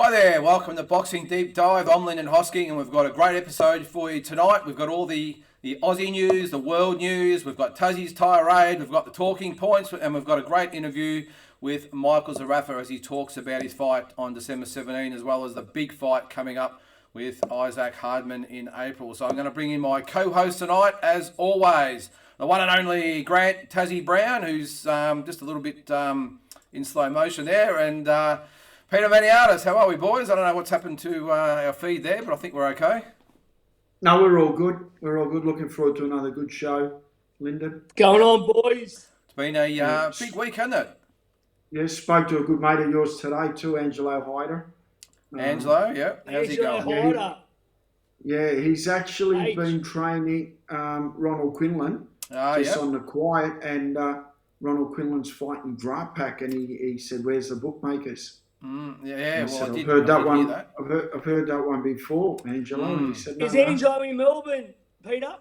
Hi there, welcome to Boxing Deep Dive. I'm Lyndon Hosking and we've got a great episode for you tonight. We've got all the Aussie news, the world news, we've got Tazzie's tirade, we've got the talking points, and we've got a great interview with Michael Zerafa as he talks about his fight on December 17, as well as the big fight coming up with Isaac Hardman in April. So I'm going to bring in my co-host tonight, as always, the one and only Grant Tazzie Brown, who's just a little bit in slow motion there, and Peter Maniatis. How are we, boys? I don't know what's happened to our feed there, but I think we're okay. No, we're all good. We're all good. Looking forward to another good show, Lyndon. Going on, boys? It's been a big week, hasn't it? Yes, spoke to a good mate of yours today too, Angelo Hyder. Angelo, yeah. How's he going? Yeah, he's actually been training Ronald Quinlan just on the quiet, and Ronald Quinlan's fighting Draft Pack, and he said, "Where's the bookmakers?" I've heard that one. I've heard that one before, Angelo. He said, Is Angelo in Melbourne, Peter?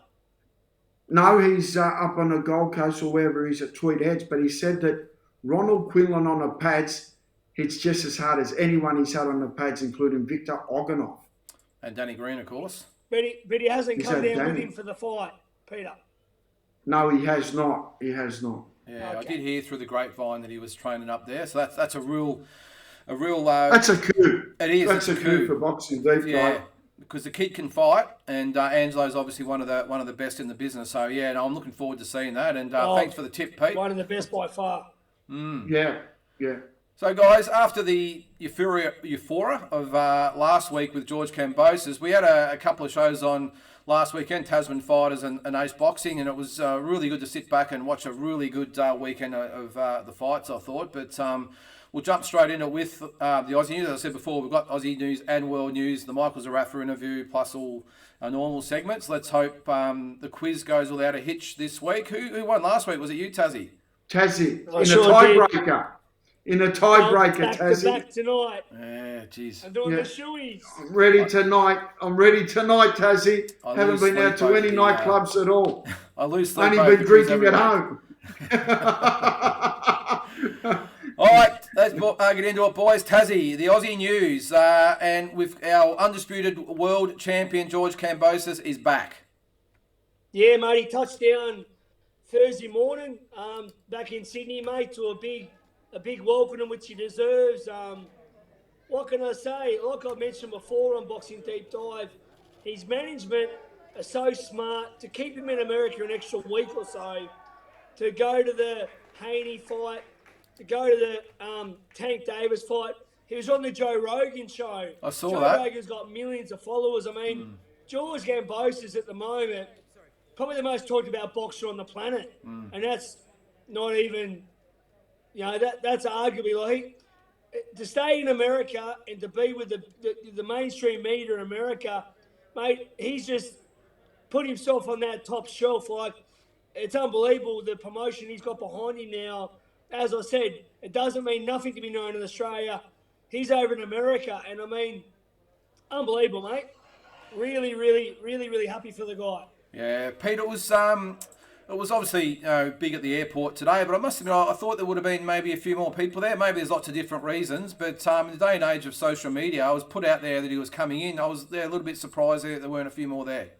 No, he's up on the Gold Coast or wherever he's at Tweed Heads. But he said that Ronald Quinlan on the pads hits just as hard as anyone he's had on the pads, including Victor Oganov. And Danny Green, of course. But he hasn't come down with him for the fight, Peter. No, he has not. He has not. Yeah, okay. I did hear through the grapevine that he was training up there. So that's a real. That's a coup. It is. That's a coup for Boxing Deep Dive. Yeah, because the kid can fight, and Angelo's obviously one of the best in the business. So yeah, no, I'm looking forward to seeing that. And thanks for the tip, Pete. One of the best by far. Yeah. So guys, after the euphoria of last week with George Cambosis, we had a couple of shows on last weekend, Tasman Fighters and Ace Boxing, and it was really good to sit back and watch a really good weekend of the fights, I thought. But we'll jump straight into it with the Aussie news. As I said before, we've got Aussie news and world news, the Michael Zerafa interview, plus all our normal segments. Let's hope the quiz goes without a hitch this week. Who won last week? Was it you, Tazzie? Tazzie, in a tiebreaker. In a tiebreaker, Tazzie. Back tonight. Yeah, jeez. I'm doing the shoeies. I'm ready tonight, Tazzie. Haven't been out to any nightclubs at all. I lose sleep. Only been drinking at home. All right, let's get into it, boys. Tazzie, the Aussie news, and with our undisputed world champion George Cambosis is back. Yeah, mate, he touched down Thursday morning back in Sydney, mate, to a big welcome, which he deserves. What can I say? Like I mentioned before on Boxing Deep Dive, his management are so smart to keep him in America an extra week or so, to go to the Haney fight, to go to the Tank Davis fight. He was on the Joe Rogan show. I saw Joe that. Rogan's got millions of followers. I mean, George Cambosis at the moment, probably the most talked about boxer on the planet. And that's not even, that's arguably like, to stay in America and to be with the mainstream media in America, mate, he's just put himself on that top shelf. Like, it's unbelievable the promotion he's got behind him now. As I said, it doesn't mean nothing to be known in Australia. He's over in America, and I mean, unbelievable, mate. Really, really, really, really happy for the guy. Yeah, Pete, it was obviously big at the airport today, but I must admit, I thought there would have been maybe a few more people there. Maybe there's lots of different reasons, but in the day and age of social media, I was put out there that he was coming in. I was there a little bit surprised there weren't a few more there.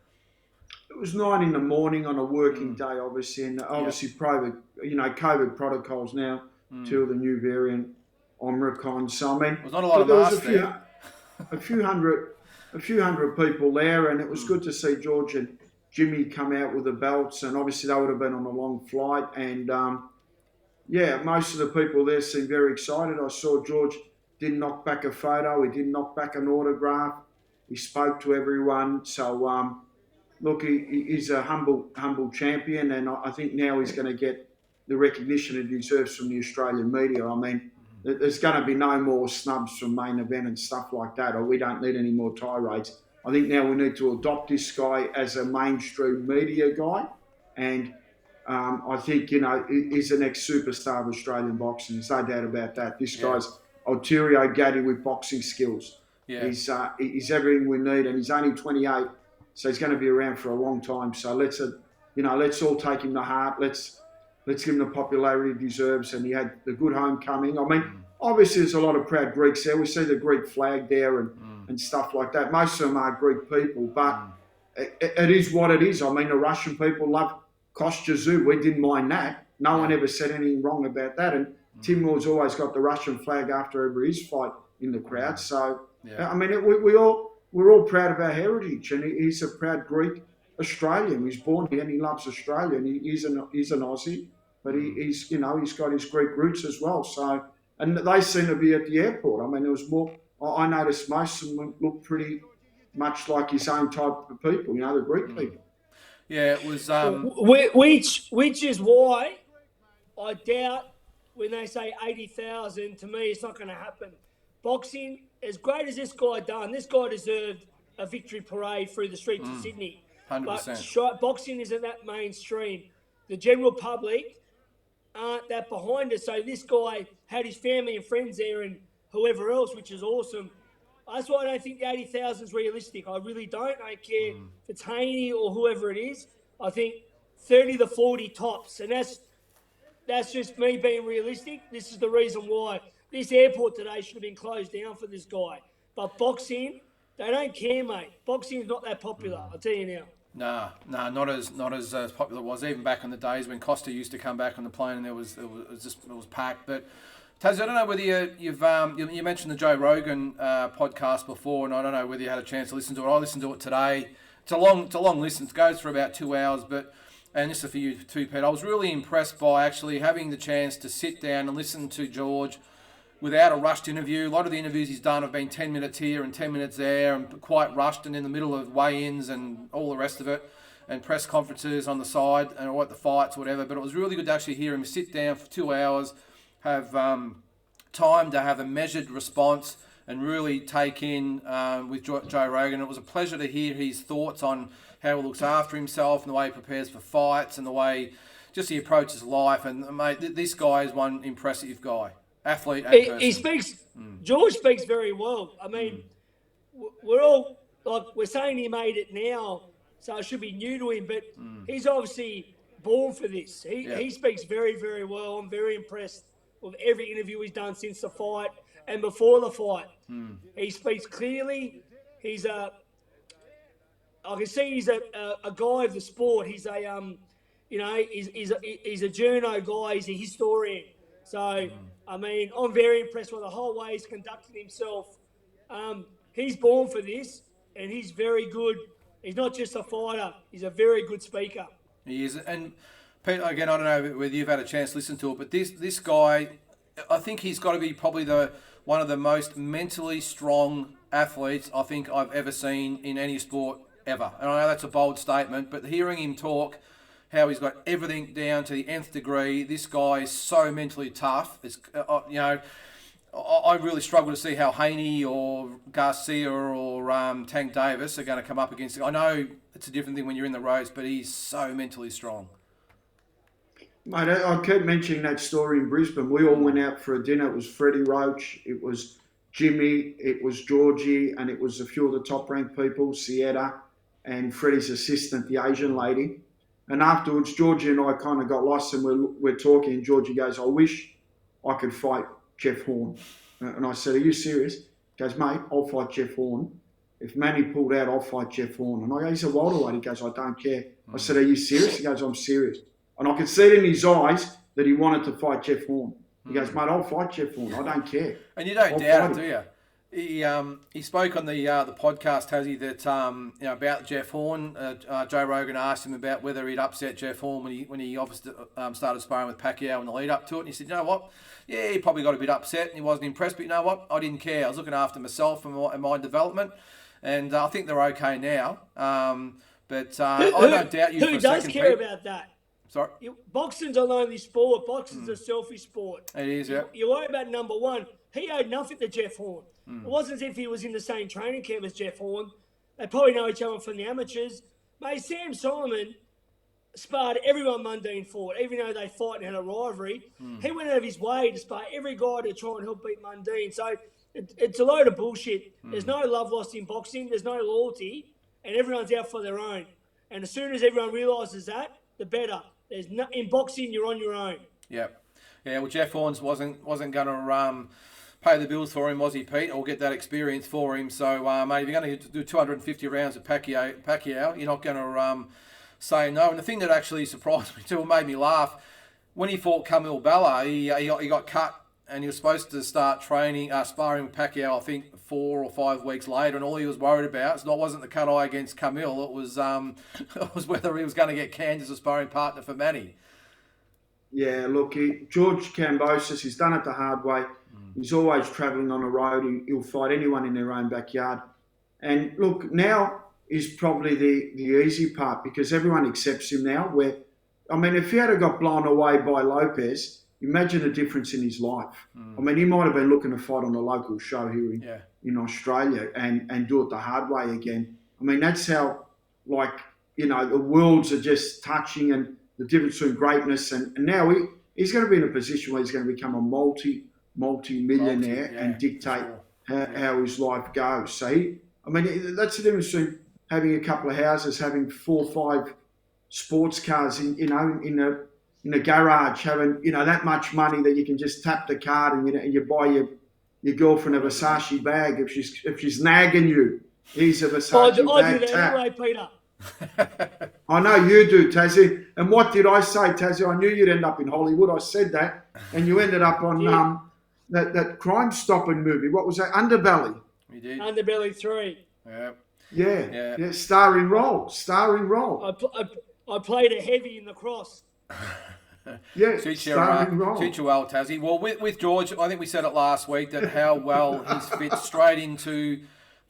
It was 9 in the morning on a working day, obviously, and obviously COVID protocols now till the new variant Omicron. So I mean, there's not a lot of masks there. A few hundred people there, and it was good to see George and Jimmy come out with the belts, and obviously they would have been on a long flight. And most of the people there seemed very excited. I saw George didn't knock back a photo, he didn't knock back an autograph. He spoke to everyone. So look, he's a humble champion, and I think now he's going to get the recognition he deserves from the Australian media. I mean, there's going to be no more snubs from Main Event and stuff like that, or we don't need any more tirades. I think now we need to adopt this guy as a mainstream media guy, and I think, he's the next superstar of Australian boxing. There's no doubt about that. This guy's Ulterior Gaddy with boxing skills. Yeah. He's everything we need, and he's only 28. So he's going to be around for a long time. So let's all take him to heart. Let's let's give him the popularity he deserves. And he had the good homecoming. I mean, obviously there's a lot of proud Greeks there. We see the Greek flag there and stuff like that. Most of them are Greek people, but it is what it is. I mean, the Russian people love Kostya. We didn't mind that. No one ever said anything wrong about that. And Timur's always got the Russian flag after every his fight in the crowd. So, I mean, we're all proud of our heritage, and he's a proud Greek Australian. He's born here and he loves Australia, and he's an Aussie, but he's got his Greek roots as well. So, and they seem to be at the airport. I mean, there was more. I noticed most of them looked pretty much like his own type of people, the Greek people. Yeah, it was. Which is why I doubt when they say 80,000. To me, it's not going to happen. Boxing, as great as this guy done, this guy deserved a victory parade through the streets of Sydney. 100%. But boxing isn't that mainstream. The general public aren't that behind it. So this guy had his family and friends there and whoever else, which is awesome. That's why I don't think the 80,000 is realistic. I really don't. I don't care if it's Haney or whoever it is. I think 30 to 40 tops. And that's just me being realistic. This is the reason why this airport today should have been closed down for this guy. But boxing, they don't care, mate. Boxing is not that popular, I'll tell you now. Nah, not as popular it was even back in the days when Costa used to come back on the plane and it was packed. But Tazzie, I don't know whether you mentioned the Joe Rogan podcast before, and I don't know whether you had a chance to listen to it. I listened to it today. It's a long listen. It goes for about 2 hours, and this is for you too, Pete. I was really impressed by actually having the chance to sit down and listen to George without a rushed interview. A lot of the interviews he's done have been 10 minutes here and 10 minutes there and quite rushed and in the middle of weigh-ins and all the rest of it, and press conferences on the side and at the fights, whatever. But it was really good to actually hear him sit down for 2 hours, have time to have a measured response and really take in with Joe Rogan. It was a pleasure to hear his thoughts on how he looks after himself and the way he prepares for fights and the way just he approaches life. And mate, this guy is one impressive guy. Athlete and person. He speaks. George speaks very well. I mean, we're all like we're saying he made it now, so it should be new to him. But he's obviously born for this. He speaks very, very well. I'm very impressed with every interview he's done since the fight and before the fight. He speaks clearly. I can see he's a guy of the sport. He's a he's a journo guy. He's a historian. So. I mean, I'm very impressed with the whole way he's conducted himself. He's born for this, and he's very good. He's not just a fighter. He's a very good speaker. He is. And, Pete, again, I don't know whether you've had a chance to listen to it, but this guy, I think he's got to be probably one of the most mentally strong athletes I think I've ever seen in any sport ever. And I know that's a bold statement, but hearing him talk, how he's got everything down to the nth degree. This guy is so mentally tough. It's, I really struggle to see how Haney or Garcia or Tank Davis are going to come up against him. I know it's a different thing when you're in the ropes, but he's so mentally strong. Mate, I kept mentioning that story in Brisbane. We all went out for a dinner. It was Freddie Roach, it was Jimmy, it was Georgie, and it was a few of the top-ranked people, Sieta, and Freddie's assistant, the Asian lady. And afterwards, Georgie and I kind of got lost and we're talking. And Georgie goes, I wish I could fight Jeff Horn. And I said, are you serious? He goes, mate, I'll fight Jeff Horn. If Manny pulled out, I'll fight Jeff Horn. And I go, he's a welterweight. He goes, I don't care. I said, are you serious? He goes, I'm serious. And I could see it in his eyes that he wanted to fight Jeff Horn. He goes, mate, I'll fight Jeff Horn. I don't care. And you don't doubt it, do you? He spoke on the podcast, Tazzie, that about Jeff Horn. Joe Rogan asked him about whether he'd upset Jeff Horn when he obviously started sparring with Pacquiao in the lead up to it. And he said, you know what? Yeah, he probably got a bit upset and he wasn't impressed, but you know what? I didn't care. I was looking after myself and my development, and I think they're okay now. But I don't doubt you. Who does care about that? Sorry? Boxing's a lonely sport. Boxing's a selfish sport. It is, yeah. You worry about number one. He owed nothing to Jeff Horn. It wasn't as if he was in the same training camp as Jeff Horn. They probably know each other from the amateurs. Mate, Sam Solomon sparred everyone Mundine fought, even though they fought and had a rivalry. He went out of his way to spar every guy to try and help beat Mundine. So it's a load of bullshit. There's no love lost in boxing. There's no loyalty. And everyone's out for their own. And as soon as everyone realises that, the better. There's no, in boxing, you're on your own. Yeah. Yeah, well, Jeff Horns wasn't going to pay the bills for him, was he, Pete, or get that experience for him. So, mate, if you're going to do 250 rounds at Pacquiao, you're not going to say no. And the thing that actually surprised me too, and made me laugh, when he fought Camille Bella, he got cut, and he was supposed to start sparring with Pacquiao, I think, 4 or 5 weeks later, and all he was worried about, so it wasn't the cut eye against Camille, it was it was whether he was going to get canned as a sparring partner for Manny. Yeah, look, George Cambosis, he's done it the hard way. He's always travelling on the road. He'll fight anyone in their own backyard. And look, now is probably the easy part because everyone accepts him now. If he had got blown away by Lopez, imagine the difference in his life. I mean, he might have been looking to fight on a local show here in Australia and do it the hard way again. I mean, that's how, the worlds are just touching and the difference between greatness. And now he's going to be in a position where he's going to become a multi-millionaire and dictate how his life goes. So, that's the difference between having a couple of houses, having 4 or 5 sports cars in a garage, having that much money that you can just tap the card and you buy your girlfriend a Versace bag if she's nagging you. Here's a Versace bag. I do that anyway, Peter. I know you do, Tazzie. And what did I say, Tazzie? I knew you'd end up in Hollywood. I said that, and you ended up on that Crime Stopping movie. What was that? Underbelly. We did. Underbelly 3. Yeah. Starring role. I played a heavy in the cross. Yeah, suits you well, Tazzie. Well, with George, I think we said it last week that how well he's fit straight into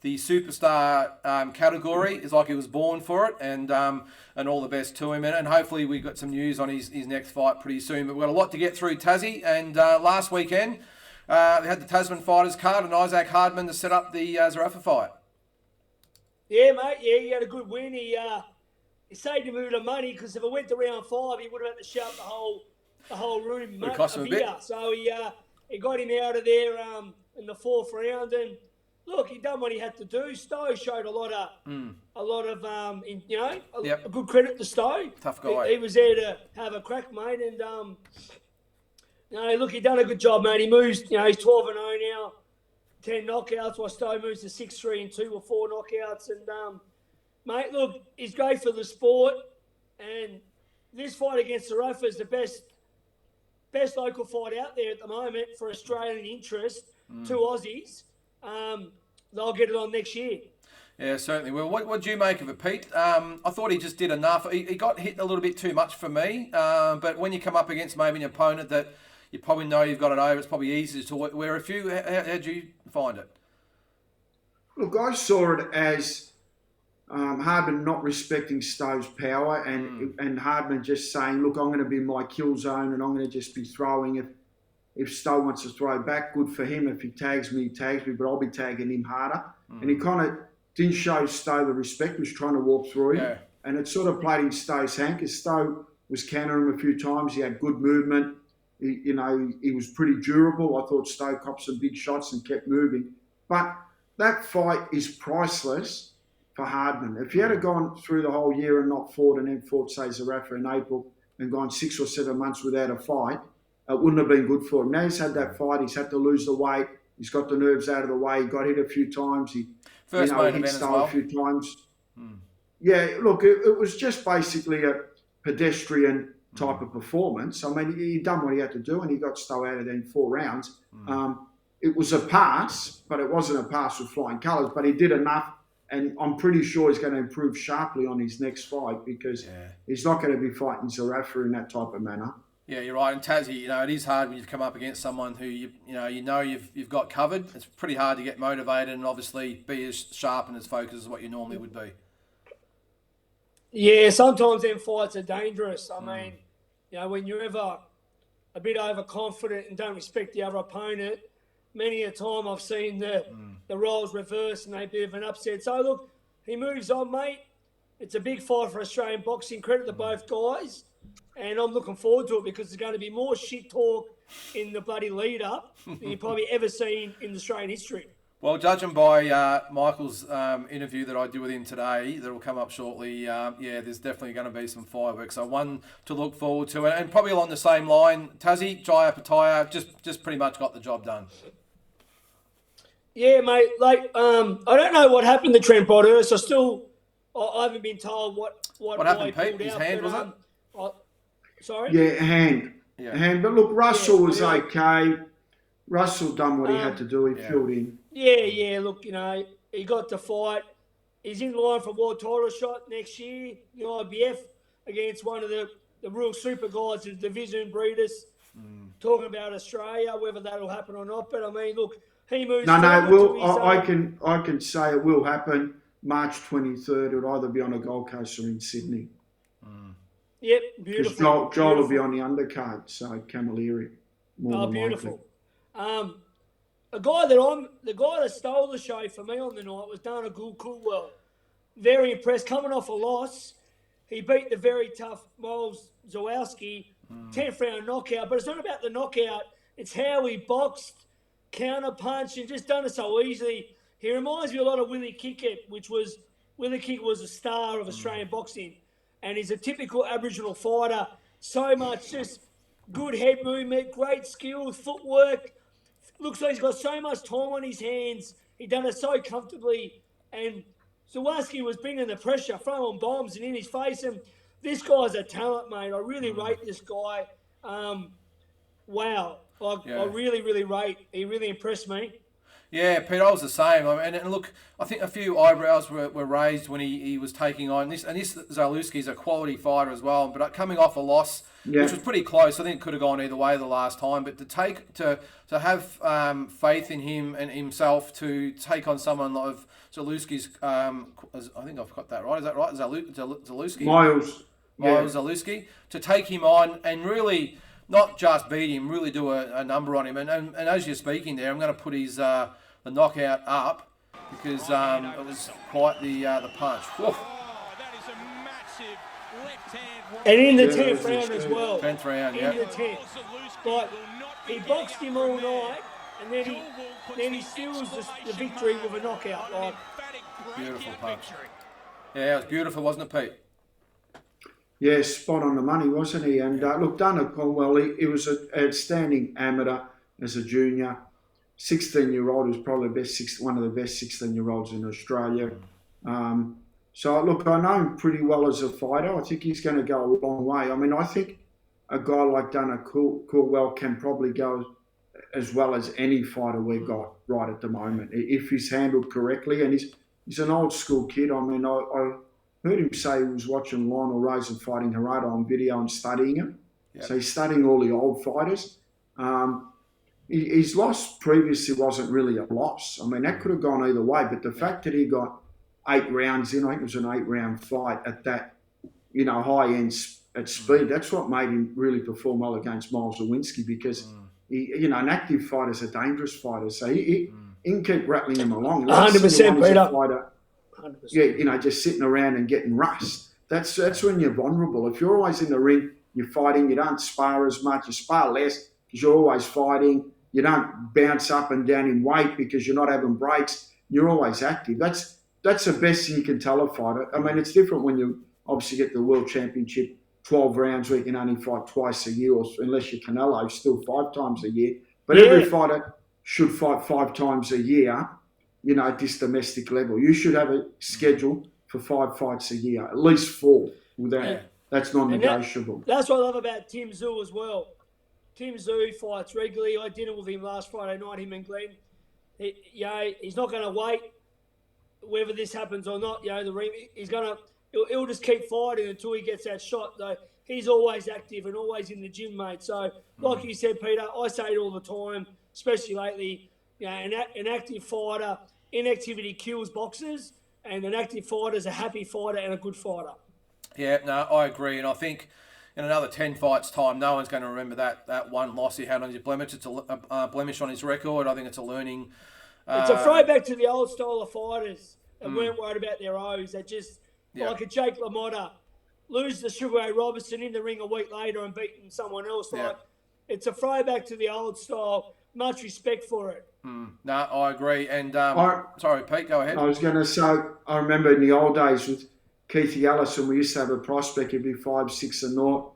the superstar category. It's like he was born for it, and all the best to him. And hopefully we got some news on his next fight pretty soon. But we've got a lot to get through, Tazzie. And last weekend, they had the Tasman fighters card and Isaac Hardman to set up the Zerafa fight. Yeah, mate. Yeah, he had a good win. He saved him a bit of money because if it went to round 5, he would have had to shut the whole room. It cost him a bit. So he got him out of there in the 4th round, and look, he done what he had to do. Stowe showed a lot of a good credit to Stowe. Tough guy. He was there to have a crack, mate, and look, he done a good job, mate. He moves. He's 12-0 now, 10 knockouts, while Stowe moves to 6-3-2 with 4 knockouts, and mate, look, he's great for the sport, and this fight against Zeratha is the best local fight out there at the moment for Australian interest. 2 Aussies. They'll get it on next year. Yeah, certainly. Well, what do you make of it, Pete? I thought he just did enough. He got hit a little bit too much for me, but when you come up against maybe an opponent that you probably know you've got it over, it's probably easier to wear a few. How'd you find it? Look, I saw it as Hardman not respecting Stowe's power and Hardman just saying, look, I'm going to be in my kill zone and I'm going to just be throwing. If Stowe wants to throw back, good for him. If he tags me, but I'll be tagging him harder. And he kind of didn't show Stowe the respect. He was trying to walk through him. Yeah. And it sort of played in Stowe's hand because Stowe was countering him a few times. He had good movement. He was pretty durable. I thought Stowe copped some big shots and kept moving. But that fight is priceless for Hardman. If he had gone through the whole year and not fought and then fought, say, Zerafa in April and gone 6 or 7 months without a fight, it wouldn't have been good for him. Now he's had that fight. He's had to lose the weight. He's got the nerves out of the way. He got hit a few times. He hit Stowe a few times. Yeah, look, it was just basically a pedestrian type of performance. I mean, he done what he had to do and he got Stowe out of there in 4 rounds. It was a pass, but it wasn't a pass with flying colours. But he did enough, and I'm pretty sure he's going to improve sharply on his next fight because he's not going to be fighting Zerafa in that type of manner. Yeah, you're right. And Tazzie, it is hard when you've come up against someone who you've got covered. It's pretty hard to get motivated and obviously be as sharp and as focused as what you normally would be. Yeah, sometimes them fights are dangerous. I mean, when you're ever a bit overconfident and don't respect the other opponent, many a time I've seen the roles reverse and they're a bit of an upset. So look, he moves on, mate. It's a big fight for Australian boxing. Credit to both guys. And I'm looking forward to it because there's going to be more shit talk in the bloody lead-up than you've probably ever seen in Australian history. Well, judging by Michael's interview that I did with him today, that will come up shortly, there's definitely going to be some fireworks. So one to look forward to. And probably along the same line, Tazzie, Jaya Pataya, just pretty much got the job done. Yeah, mate. Like, I don't know what happened to Trent Broadhurst. I haven't been told what happened, Pete? His hand, was it? Sorry? Yeah, hand. Yeah. Hand. But look, Russell was anyway. okay. Russell done what he had to do. He filled in. Yeah. Look, he got the fight. He's in line for world title shot next year, the IBF, against one of the real super guys in the division, Breeders. Talking about Australia, whether that'll happen or not. But, I mean, look, he moves No, it will. I can... can say it will happen. March 23rd. It'll either be on the Gold Coast or in Sydney. Yep, beautiful. Because Joel will be on the undercard, so Camilleri. Beautiful. The guy that stole the show for me on the night was Dana Coolwell. Very impressed. Coming off a loss, he beat the very tough Miles Zawalski, 10th round knockout. But it's not about the knockout. It's how he boxed, counter punch, and just done it so easily. He reminds me a lot of Willie Kickett, Willie Kickett was a star of Australian boxing. And he's a typical Aboriginal fighter. So much just good head movement, great skill, footwork. Looks like he's got so much time on his hands. He done it so comfortably. And Zawalski was bringing the pressure, throwing bombs and in his face. And this guy's a talent, mate. I really rate this guy. Wow. I really, really rate. He really impressed me. Yeah, Pete, I was the same. And look, I think a few eyebrows were raised when he was taking on this. And this Zalewski's a quality fighter as well. But coming off a loss, which was pretty close, I think it could have gone either way the last time. But to have faith in him and himself to take on someone of Zalewski's, I think I've got that right. Is that right? Zalewski? Miles Zalewski. To take him on and really... not just beat him, really do a number on him. And as you're speaking there, I'm going to put his the knockout up because it was quite the punch. Woof. That is a massive left-hand. And in the 10th round as well. 10th round, yeah. In the 10th. But he boxed him all night, and then he steals the victory with a knockout. Like, beautiful punch. Yeah, it was beautiful, wasn't it, Pete? Yeah, spot on the money, wasn't he? And look, Dana Coolwell, he was an outstanding amateur as a junior. 16-year-old, was probably one of the best 16-year-olds in Australia. So, look, I know him pretty well as a fighter. I think he's going to go a long way. I mean, I think a guy like Dana Coolwell can probably go as well as any fighter we've got right at the moment, if he's handled correctly. And he's an old-school kid. I mean, I heard him say he was watching Lionel Rosen fighting Tirade on video and studying him. Yep. So he's studying all the old fighters. His loss previously wasn't really a loss. I mean, that could have gone either way. But the fact that he got 8 rounds in, I think it was an 8-round fight at that, high end at speed, that's what made him really perform well against Miles Zawinski because, an active fighter's a dangerous fighter. So he can keep rattling him along. 100%, Peter. 100%. Yeah, just sitting around and getting rust. That's when you're vulnerable. If you're always in the ring, you're fighting, you don't spar as much, you spar less because you're always fighting. You don't bounce up and down in weight because you're not having breaks. You're always active. That's the best thing you can tell a fighter. I mean, it's different when you obviously get the World Championship 12 rounds where you can only fight twice a year, or unless you're Canelo, still 5 times a year. But every fighter should fight 5 times a year, at this domestic level. You should have a schedule for 5 fights a year, at least 4. That's non-negotiable. That's what I love about Tim Tszyu as well. Tim Tszyu fights regularly. I had dinner with him last Friday night, him and Glenn. He's not going to wait whether this happens or not. He'll just keep fighting until he gets that shot. Though he's always active and always in the gym, mate. So, like you said, Peter, I say it all the time, especially lately. An active fighter, inactivity kills boxers, and an active fighter is a happy fighter and a good fighter. Yeah, no, I agree, and I think in another 10 fights' time, no one's going to remember that one loss he had on his blemish. It's a blemish on his record. I think it's a learning. It's a throwback to the old style of fighters that weren't worried about their O's. That just, like a Jake LaMotta, lose to Sugar Ray Robertson in the ring a week later and beating someone else. It's a throwback to the old style much respect for it. No, I agree. And sorry, Pete, go ahead. I was going to say, I remember in the old days with Keithy Allison, we used to have a prospect, he'd be 5'6" and 0.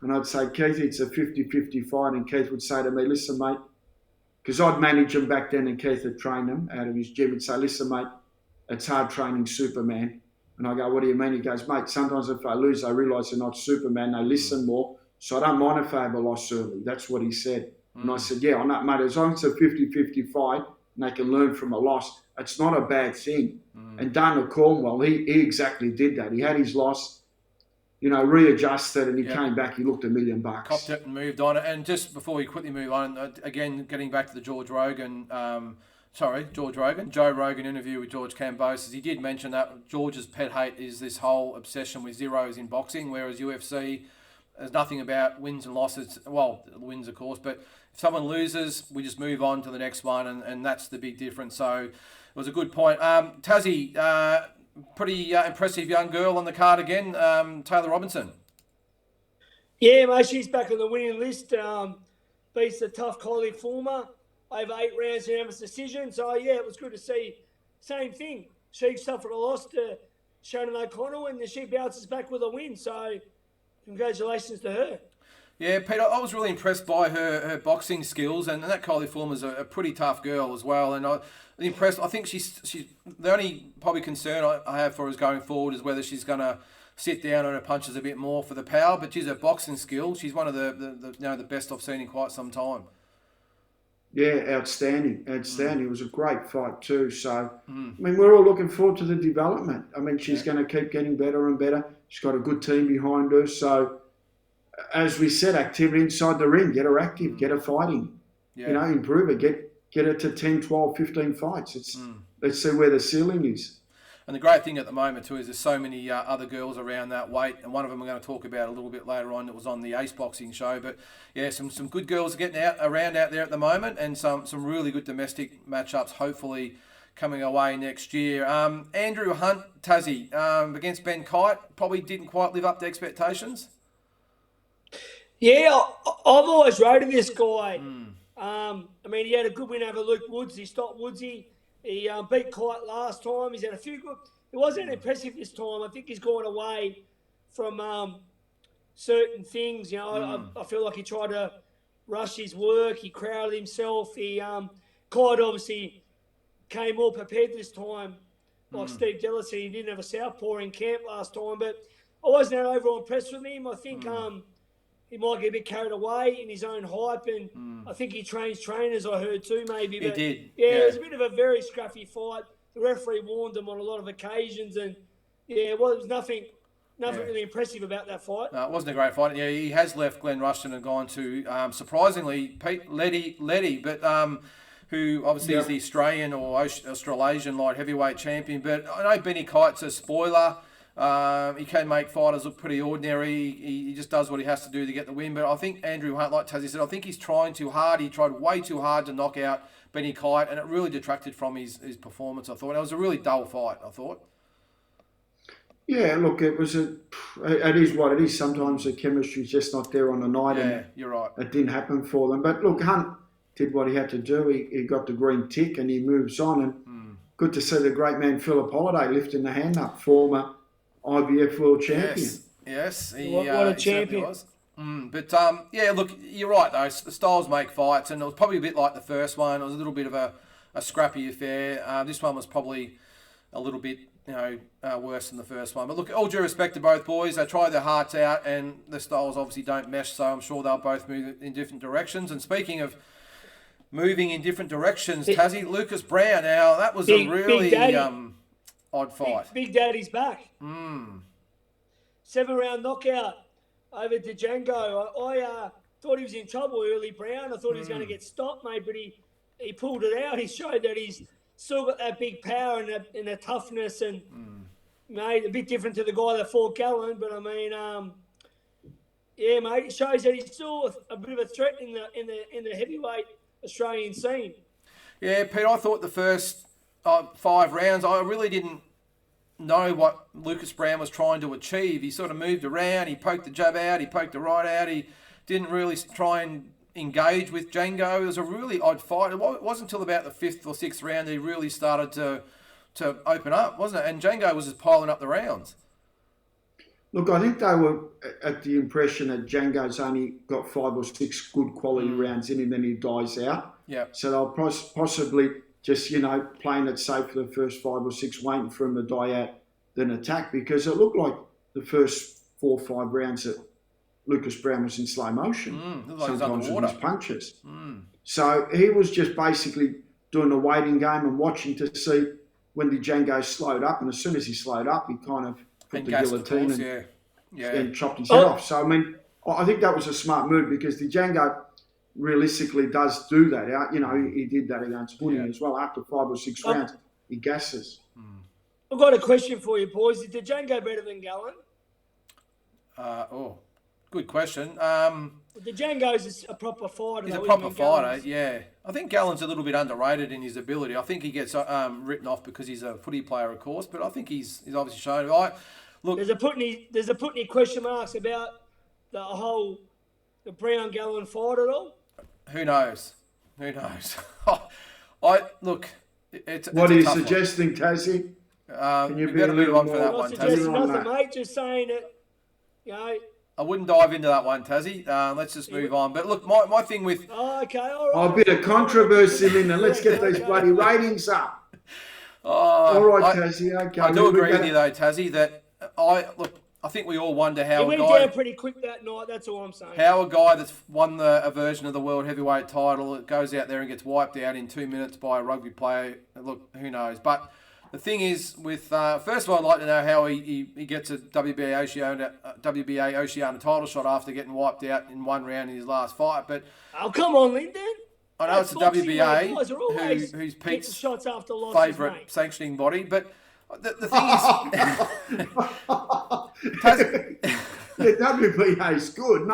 And I'd say, Keith, it's a 50-50 fight. And Keith would say to me, listen, mate, because I'd manage him back then and Keith had trained him out of his gym. He'd say, listen, mate, it's hard training Superman. And I go, what do you mean? He goes, mate, sometimes if I lose, I realise they're not Superman. They listen more. So I don't mind if I have a loss early. That's what he said. And I said, yeah, I'm not, mate, as long as it's a 50-50 fight and they can learn from a loss, it's not a bad thing. And Daniel Cornwell, he exactly did that. He had his loss, readjusted, and he came back. He looked $1 million. Copped it and moved on. And just before we quickly move on, again, getting back to the Joe Rogan interview with George Cambosis, he did mention that George's pet hate is this whole obsession with zeros in boxing, whereas UFC, there's nothing about wins and losses. Well, wins, of course, but if someone loses, we just move on to the next one, and that's the big difference. So it was a good point. Tazzie, pretty impressive young girl on the card again, Taylor Robinson. Yeah, mate, she's back on the winning list. Beats the tough colleague former over 8 rounds in Emma's decision. So, yeah, it was good to see. Same thing. She suffered a loss to Shannon O'Connell, and she bounces back with a win. So, congratulations to her. Yeah, Peter, I was really impressed by her boxing skills, and that Kylie Fulmer's a pretty tough girl as well. And I think she's the only probably concern I have for her is going forward is whether she's going to sit down on her punches a bit more for the power. But she's a boxing skill. She's one of the best I've seen in quite some time. Yeah, outstanding. It was a great fight too. So, I mean, we're all looking forward to the development. I mean, she's going to keep getting better and better. She's got a good team behind her. So, as we said, activity inside the ring. Get her active. Get her fighting. Yeah. Improve her. Get her to 10, 12, 15 fights. Let's see where the ceiling is. And the great thing at the moment too is there's so many other girls around that weight, and one of them we're going to talk about a little bit later on. That was on the Ace Boxing show, but yeah, some good girls are getting around out there at the moment, and some really good domestic matchups hopefully coming away next year. Andrew Hunt, Tazzie, against Ben Kite, probably didn't quite live up to expectations. Yeah, I've always rated this guy. I mean, he had a good win over Luke Woods. He stopped Woodsy. He beat Kite last time. He's had a few good. It wasn't impressive this time. I think he's gone away from certain things. I feel like he tried to rush his work. He crowded himself. Kite obviously came more prepared this time. Like Steve Jealousy, he didn't have a southpaw in camp last time, but I wasn't overall impressed with him. I think he might get a bit carried away in his own hype, and I think he trains trainers, I heard too, maybe. But he did. Yeah, it was a bit of a very scruffy fight. The referee warned him on a lot of occasions, and it was nothing really impressive about that fight. No, it wasn't a great fight. Yeah, he has left Glenn Rushton and gone to, surprisingly, Pete Letty, but who obviously is the Australian or Australasian light heavyweight champion. But I know Benny Kite's a spoiler. He can make fighters look pretty ordinary. He just does what he has to do to get the win. But I think Andrew Hunt, like Tazzie said, I think he's trying too hard. He tried way too hard to knock out Benny Kite, and it really detracted from his performance, I thought. It was a really dull fight, I thought. Yeah, look, it is what it is. Sometimes the chemistry's just not there on the night. Yeah, and you're right. It didn't happen for them. But look, Hunt did what he had to do. He got the green tick and he moves on. And good to see the great man Philip Holiday lifting the hand up, former IBF world champion. Yes. What a champion. Was. But look, you're right though. The styles make fights, and it was probably a bit like the first one. It was a little bit of a scrappy affair. This one was probably a little bit worse than the first one. But look, all due respect to both boys, they tried their hearts out, and the styles obviously don't mesh. So I'm sure they'll both move in different directions. And speaking of moving in different directions, Tazzie, Lucas Brown. Now that was a really odd fight. Big Daddy's back. 7-round knockout over Django. I thought he was in trouble early, Brown. I thought he was going to get stopped, mate, but he pulled it out. He showed that he's still got that big power and the toughness, and mate, a bit different to the guy that fought Gallen. But I mean, mate, it shows that he's still a bit of a threat in the heavyweight Australian scene. Yeah, Pete, I thought the first 5 rounds, I really didn't know what Lucas Brown was trying to achieve. He sort of moved around, he poked the jab out, he poked the right out, he didn't really try and engage with Django. It was a really odd fight. It wasn't until about the 5th or 6th round that he really started to open up, wasn't it? And Django was just piling up the rounds. Look, I think they were at the impression that Django's only got 5 or 6 good quality rounds in him, then he dies out. Yeah. So they'll possibly just, playing it safe for the first 5 or 6, waiting for him to die out, then attack, because it looked like the first 4 or 5 rounds that Lucas Brown was in slow motion, sometimes with his punches. So he was just basically doing a waiting game and watching to see when the Django slowed up, and as soon as he slowed up, he kind of put the guillotine and chopped his head off. So, I mean, I think that was a smart move, because the Django realistically does do that. He did that against Hoodie as well. After 5 or 6 rounds, he gasses. I've got a question for you, boys. Is the Django better than Gallen? Good question. The Django's a proper fighter. He's a proper fighter, yeah. I think Gallen's a little bit underrated in his ability. I think he gets written off because he's a footy player, of course, but I think he's obviously shown it. Look, there's a putney question marks about the Brown Gallen fight at all. Who knows? It's what are you suggesting, Tazzie? Can you be a little on for that one, Tazzie? I'm not suggesting nothing, mate. Just saying it. I wouldn't dive into that one, Tazzie. Let's just move on. But look, my thing with... Oh, okay, all right. A bit of controversy, Linda. Let's get those bloody ratings up. All right, Tazzie. Okay. I do agree with you, though, Tazzie, that I think we all wonder how he went down pretty quick that night. That's all I'm saying. How a guy that's won a version of the world heavyweight title goes out there and gets wiped out in 2 minutes by a rugby player. Look, who knows? But the thing is, with first of all, I'd like to know how he gets a WBA Oceania title shot after getting wiped out in 1 round in his last fight. But come on, Lyndon. I know it's the WBA, who's Pete's shots after losses, favourite sanctioning body, but the thing is, the WBA is good,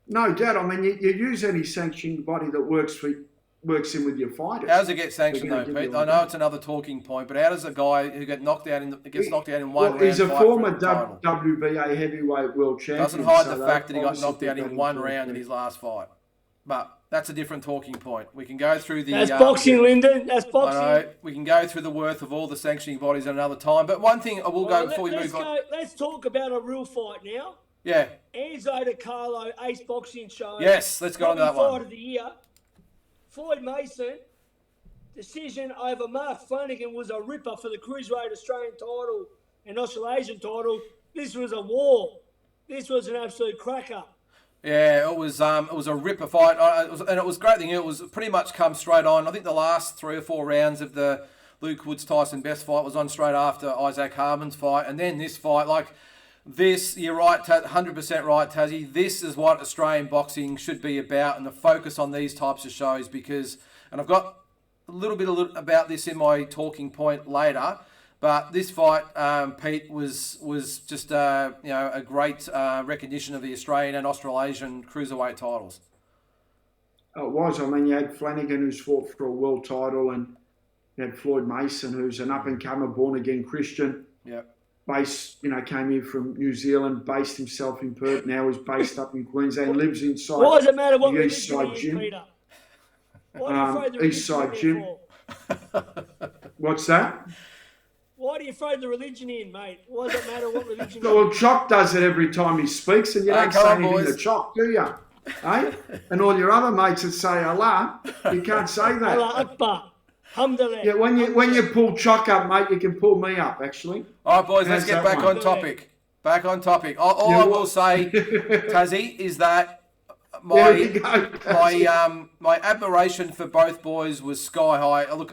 no doubt. I mean, you use any sanctioning body that works in with your fighters. How does it get sanctioned though, Pete? I know it's another talking point, but how does a guy who gets knocked out in 1 round? He's a former WBA heavyweight world champion. Doesn't hide the fact that he got knocked out in 1 round in his last fight. But that's a different talking point. We can go through the... That's boxing, Lyndon. That's boxing. I know. We can go through the worth of all the sanctioning bodies at another time. But one thing I will go before we move on... Let's talk about a real fight now. Yeah. Enzo DiCarlo, Ace Boxing Show. Yes, let's go on to that one. Fight of the year. Floyd Mason, decision over Mark Flanagan was a ripper for the Cruiserweight Australian title and Australasian title. This was a war. This was an absolute cracker. Yeah, it was a ripper fight, and it was a great thing. It was pretty much come straight on. I think the last 3 or 4 rounds of the Luke Woods-Tyson Best fight was on straight after Isaac Harmon's fight, and then this fight, you're right, 100% right, Tazzie. This is what Australian boxing should be about, and the focus on these types of shows, because, and I've got a little bit about this in my talking point later. But this fight, Pete, was just a great recognition of the Australian and Australasian cruiserweight titles. It was. I mean, you had Flanagan, who's fought for a world title, and you had Floyd Mason, who's an up-and-comer, born-again Christian. Yep. Came in from New Zealand, based himself in Perth. Now he's based up in Queensland, lives inside. Why does it matter what the East Side Gym? Peter? Why are you afraid the East Side Gym. What's that? Why do you throw the religion in, mate? Why does it matter what religion? Well, Chock does it every time he speaks, and you don't say anything to Chock, do you? Eh? And all your other mates that say Allah, you can't say that. Allah Akbar. Alhamdulillah. Yeah, when you pull Chock up, mate, you can pull me up, actually. All right, boys, let's get back on topic. All I will say, Tazzie, is that my admiration for both boys was sky high. Look,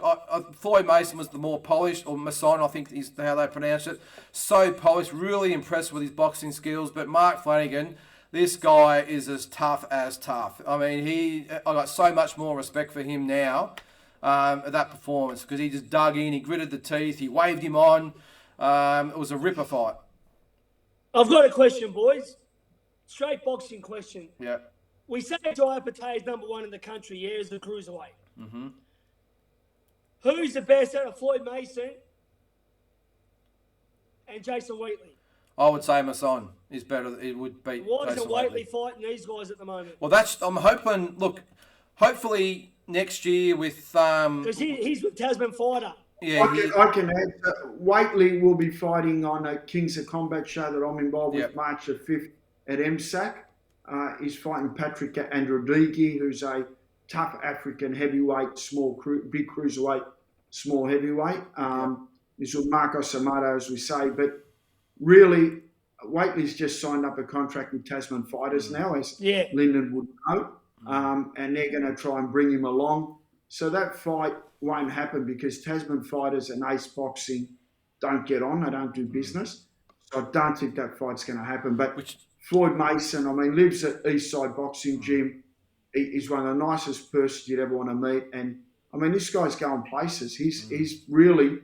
Floyd Mason was the more polished, or Mason, I think is how they pronounce it. So polished, really impressed with his boxing skills. But Mark Flanagan, this guy is as tough as tough. I mean, I got so much more respect for him now at that performance, because he just dug in, he gritted the teeth, he waved him on. It was a ripper fight. I've got a question, boys. Straight boxing question. Yeah. We say Jai Patay is number 1 in the country, as the cruiserweight. Mm-hmm. Who's the best out of Floyd Mason and Jason Wheatley? I would say Mason. is better. It would beat. Why Jason isn't Waitley fighting these guys at the moment? Well, I'm hoping. Look, hopefully next year with Because he's with Tasman Fighter. Yeah, I can add. Waitley will be fighting on a Kings of Combat show that I'm involved with March the 5th at MSAC. He's fighting Patrick Androdigi, who's a tough African heavyweight, big cruiserweight, small heavyweight. He's with Marcos Amato, as we say. But really, Waitley's just signed up a contract with Tasman Fighters now, as Lyndon would know. And they're going to try and bring him along. So that fight won't happen because Tasman Fighters and Ace Boxing don't get on. They don't do business. So I don't think that fight's going to happen. But Floyd Mason, lives at Eastside Boxing Gym. He's one of the nicest persons you'd ever want to meet. And, this guy's going places. He's really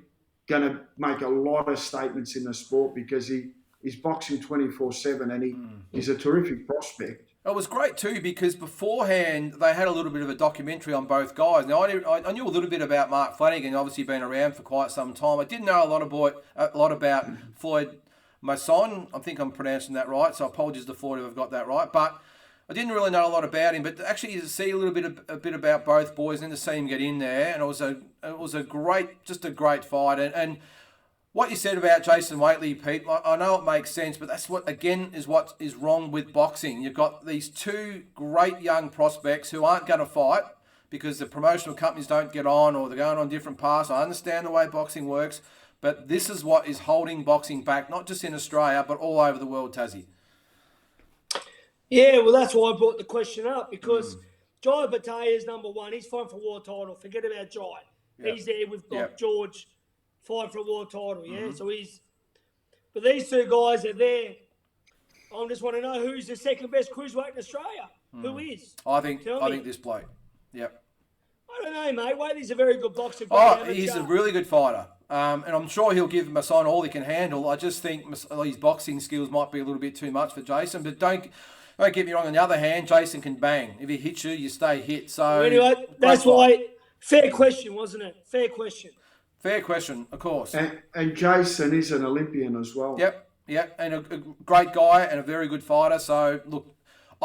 going to make a lot of statements in the sport because he's boxing 24/7 and he's a terrific prospect. It was great too because beforehand they had a little bit of a documentary on both guys. Now I knew a little bit about Mark Flanagan, obviously been around for quite some time. I didn't know a lot about Floyd Mason. I think I'm pronouncing that right, so apologies to Floyd if I've got that right. But I didn't really know a lot about him. But actually to see a bit about both boys and to see him get in there, and it was a great fight. And what you said about Jason Waitley, Pete, I know it makes sense, but that's what is wrong with boxing. You've got these two great young prospects who aren't going to fight because the promotional companies don't get on or they're going on different paths. I understand the way boxing works, but this is what is holding boxing back, not just in Australia, but all over the world, Tazzie. Yeah, well, that's why I brought the question up because Jai Bataya is number one. He's fighting for war title. Forget about Jai. Yep. He's there. We've got George fight for a world title, So but these two guys are there. I just want to know who's the second best cruiserweight in Australia. Who is? I think this bloke. Yep. I don't know, mate. Waitley's a very good boxer. He's a really good fighter. And I'm sure he'll give Mason all he can handle. I just think his boxing skills might be a little bit too much for Jason. But don't get me wrong. On the other hand, Jason can bang. If he hits you, you stay hit. So anyway, that's why. Fair question, wasn't it? Fair question. Fair question, of course. And Jason is an Olympian as well. Yep, and a great guy and a very good fighter. So, look,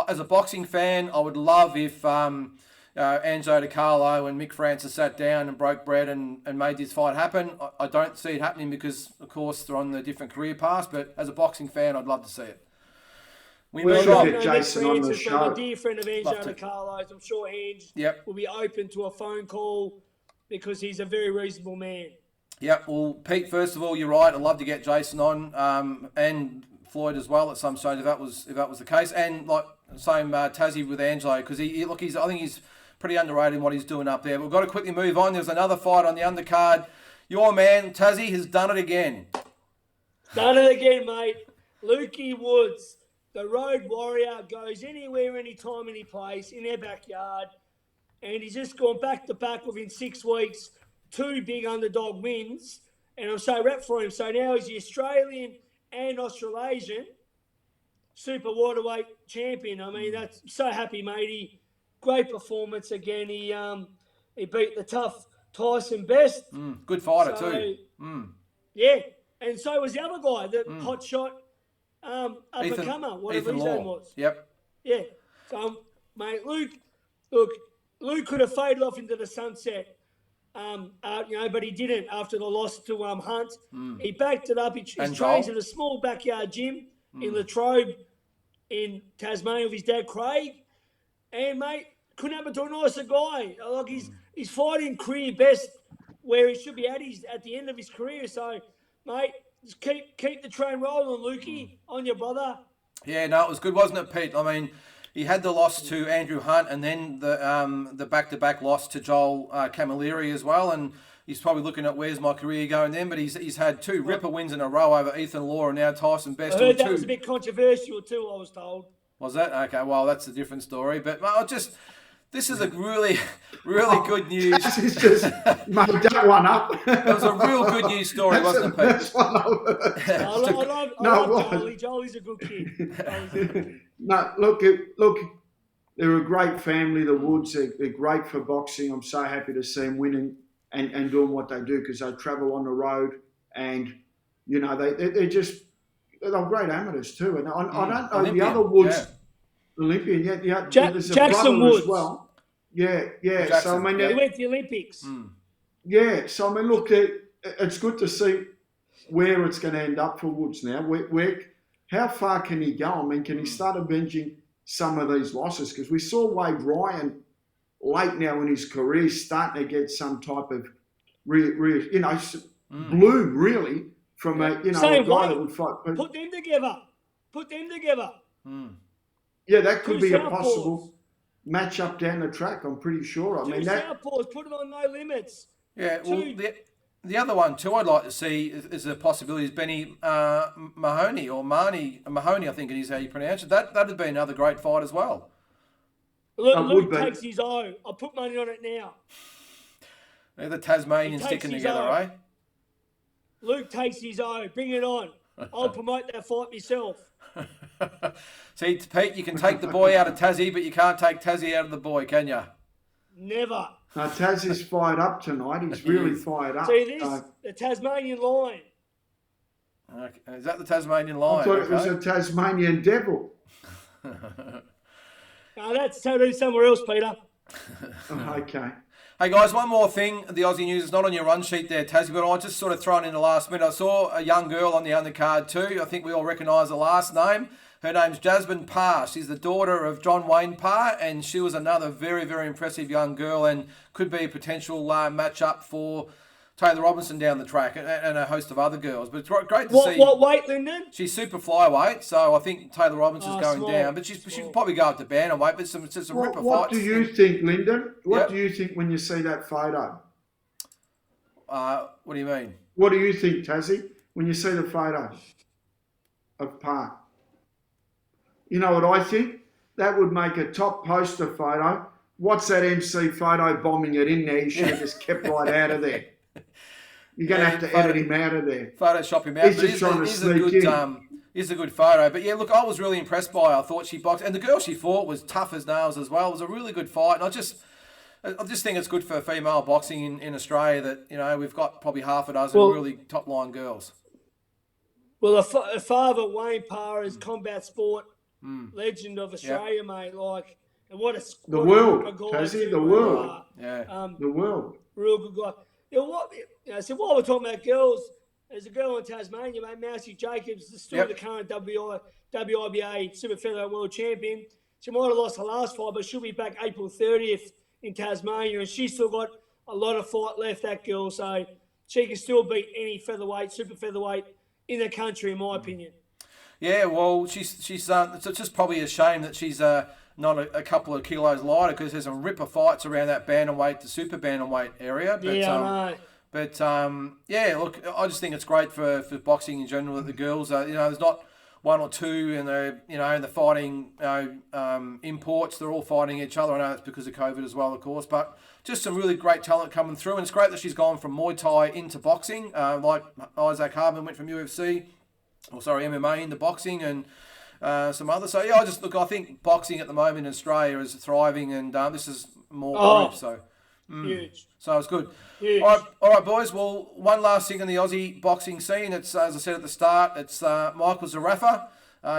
as a boxing fan, I would love if Anzo DiCarlo and Mick Francis sat down and broke bread and made this fight happen. I don't see it happening because, of course, they're on the different career paths, but as a boxing fan, I'd love to see it. We'll get Jason on the show. I'm a dear friend of Anzo DiCarlo's. I'm sure Ange will be open to a phone call because he's a very reasonable man. Yeah, well, Pete, first of all, you're right. I'd love to get Jason on and Floyd as well at some stage if that was the case. And like same Tazzie with Angelo because I think he's pretty underrated in what he's doing up there. But we've got to quickly move on. There's another fight on the undercard. Your man Tazzie has done it again. Done it again, mate. Lukey Woods, the road warrior, goes anywhere, anytime, any place in their backyard. And he's just gone back-to-back within 6 weeks, 2 big underdog wins. And I'm so wrapped for him. So now he's the Australian and Australasian super waterweight champion. That's so happy, matey. Great performance again. He beat the tough Tyson Best. Good fighter too. Yeah. And so was the other guy, the hot shot up-and-comer, whatever his name was. Yep. Yeah. So, mate, Luke could have faded off into the sunset, but he didn't after the loss to Hunt. He backed it up. He trains in a small backyard gym in Latrobe in Tasmania with his dad, Craig. And, mate, couldn't happen to a nicer guy. Like he's fighting career best where he should be at the end of his career. So, mate, just keep the train rolling, Lukey, on your brother. Yeah, no, it was good, wasn't it, Pete? He had the loss to Andrew Hunt and then the back-to-back loss to Joel Camilleri as well. And he's probably looking at where's my career going then. But he's had 2 ripper wins in a row over Ethan Law and now Tyson Best. I heard that was a bit controversial too, I was told. Was that? Okay, well, that's a different story. But this is a really, really good news. He's just made that one up. It was a real good news story, wasn't it, Pete? I love Jolie. Jolie's a good kid. No, look, they're a great family, the Woods. They're great for boxing. I'm so happy to see them winning and doing what they do because they travel on the road and, they're just they're great amateurs too. And I don't know Olympian, the other Woods yeah. Olympian. Yeah, there's a Jackson brother Woods. as well. Yeah. Jackson, So I mean, He went to the Olympics. yeah. So I mean, look, it's good to see where it's going to end up for Woods now. How far can he go? I mean, can he start avenging some of these losses? Because we saw Wade Ryan late now in his career starting to get some type of bloom really from a guy that would fight. Put them together. Yeah, that could Two be a southpaws. possible match up down the track. I'm pretty sure. I mean, that southpaws, put them on no limits. Yeah, well, the other one too I'd like to see is a possibility is Benny Mahoney or Mahoney, I think it is how you pronounce it. That'd be another great fight as well. Luke takes his own. I'll put money on it now. They're the Tasmanians sticking together, eh? Luke takes his own. Bring it on. I'll promote that fight myself. See, Pete, you can take the boy out of Tazzie, but you can't take Tazzie out of the boy, can you? Never. Now, Tazzie's fired up tonight. He's really fired up. See this? The Tasmanian Lion. Okay. Is that the Tasmanian Lion? I thought it was a Tasmanian Devil. No, that's totally somewhere else, Peter. Okay. Hey guys, one more thing. The Aussie news is not on your run sheet there, Tazzie, but I just sort of thrown in the last minute. I saw a young girl on the undercard too. I think we all recognise the last name. Her name's Jasmine Parr. She's the daughter of John Wayne Parr, and she was another very, very impressive young girl and could be a potential match-up for Taylor Robinson down the track and a host of other girls. But it's great to see. What weight, Lyndon? She's super flyweight, so I think Taylor Robinson's going small. down. But she can probably go up to bantamweight, but it's a ripper fight. What do you think, Lyndon? What do you think when you see that photo? What do you mean? What do you think, Tazzie, when you see the photo of Park? You know what I think? That would make a top poster photo. What's that MC photo bombing it in there? He should have just kept right out of there. You're going to have to edit him out of there. Photoshop him out. He's just trying to sneak in. It's a good photo. But yeah, look, I was really impressed by her. I thought she boxed. And the girl she fought was tough as nails as well. It was a really good fight. And I just think it's good for female boxing in Australia that, we've got probably half a dozen really top-line girls. Well, her father, Wayne Parr, is combat sport legend of Australia, mate. And what a the world, Tazzie, the world. The world. Real good guy. So while we're talking about girls, there's a girl in Tasmania, mate, Mousy Jacobs, still the current WIBA Super Featherweight World Champion. She might have lost her last fight, but she'll be back April 30th in Tasmania, and she's still got a lot of fight left, that girl. So she can still beat any featherweight, super featherweight in the country, in my opinion. Yeah, well, she's it's just probably a shame that she's not a couple of kilos lighter, because there's some ripper fights around that bantamweight to super bantamweight area. But, I know. But look, I just think it's great for boxing in general that the girls are, there's not one or two and they're fighting, imports. They're all fighting each other. I know it's because of COVID as well, of course, but just some really great talent coming through. And it's great that she's gone from Muay Thai into boxing, like Isaac Hardman went from MMA into boxing and some others. So yeah, I think boxing at the moment in Australia is thriving, and this is more proof. So huge. So it's good. Huge. All right, boys. Well, one last thing in the Aussie boxing scene. It's as I said at the start. It's Michael Zerafa.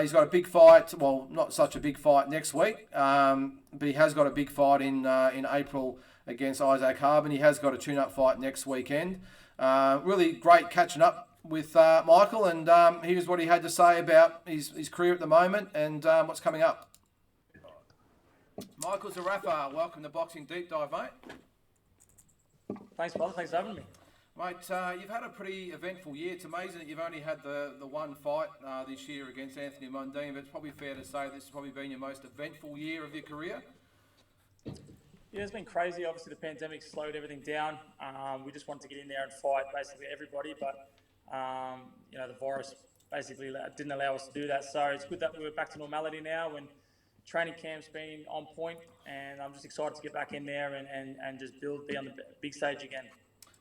He's got a big fight. Well, not such a big fight next week, but he has got a big fight in April against Isaac Hardman. He has got a tune-up fight next weekend. Really great catching up with Michael, and here's what he had to say about his career at the moment and what's coming up. Michael Zerafa, welcome to Boxing Deep Dive, mate. Thanks, brother. Thanks for having me. Mate, you've had a pretty eventful year. It's amazing that you've only had the one fight this year against Anthony Mundine, but it's probably fair to say this has probably been your most eventful year of your career. Yeah, it's been crazy. Obviously, the pandemic slowed everything down. We just wanted to get in there and fight basically everybody, but the virus basically didn't allow us to do that. So it's good that we're back to normality now, and training camp's been on point, and I'm just excited to get back in there and just be on the big stage again.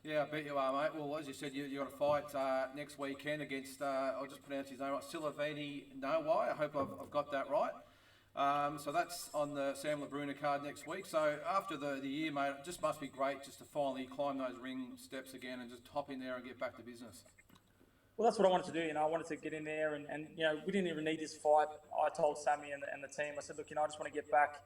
Yeah, I bet you are, mate. Well, as you said, you got a fight next weekend against, I'll just pronounce his name right, Silavini Nowai. I hope I've got that right. So that's on the Sam Labruna card next week. So after the year, mate, it just must be great just to finally climb those ring steps again and just hop in there and get back to business. Well, that's what I wanted to do. I wanted to get in there and we didn't even need this fight. I told Sammy and the team, I said, look, I just want to get back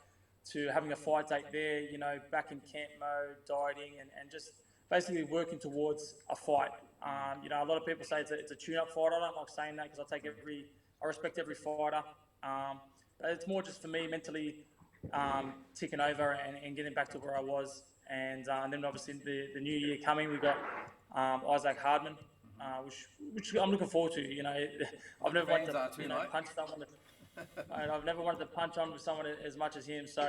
to having a fight date there, back in camp mode, dieting and just basically working towards a fight. A lot of people say it's a tune-up fight. I don't like saying that because I respect every fighter. But it's more just for me mentally ticking over and getting back to where I was. And then obviously the new year coming, we've got Isaac Hardman. Which I'm looking forward to. I've never wanted to punch someone. I've never wanted to punch on with someone as much as him. So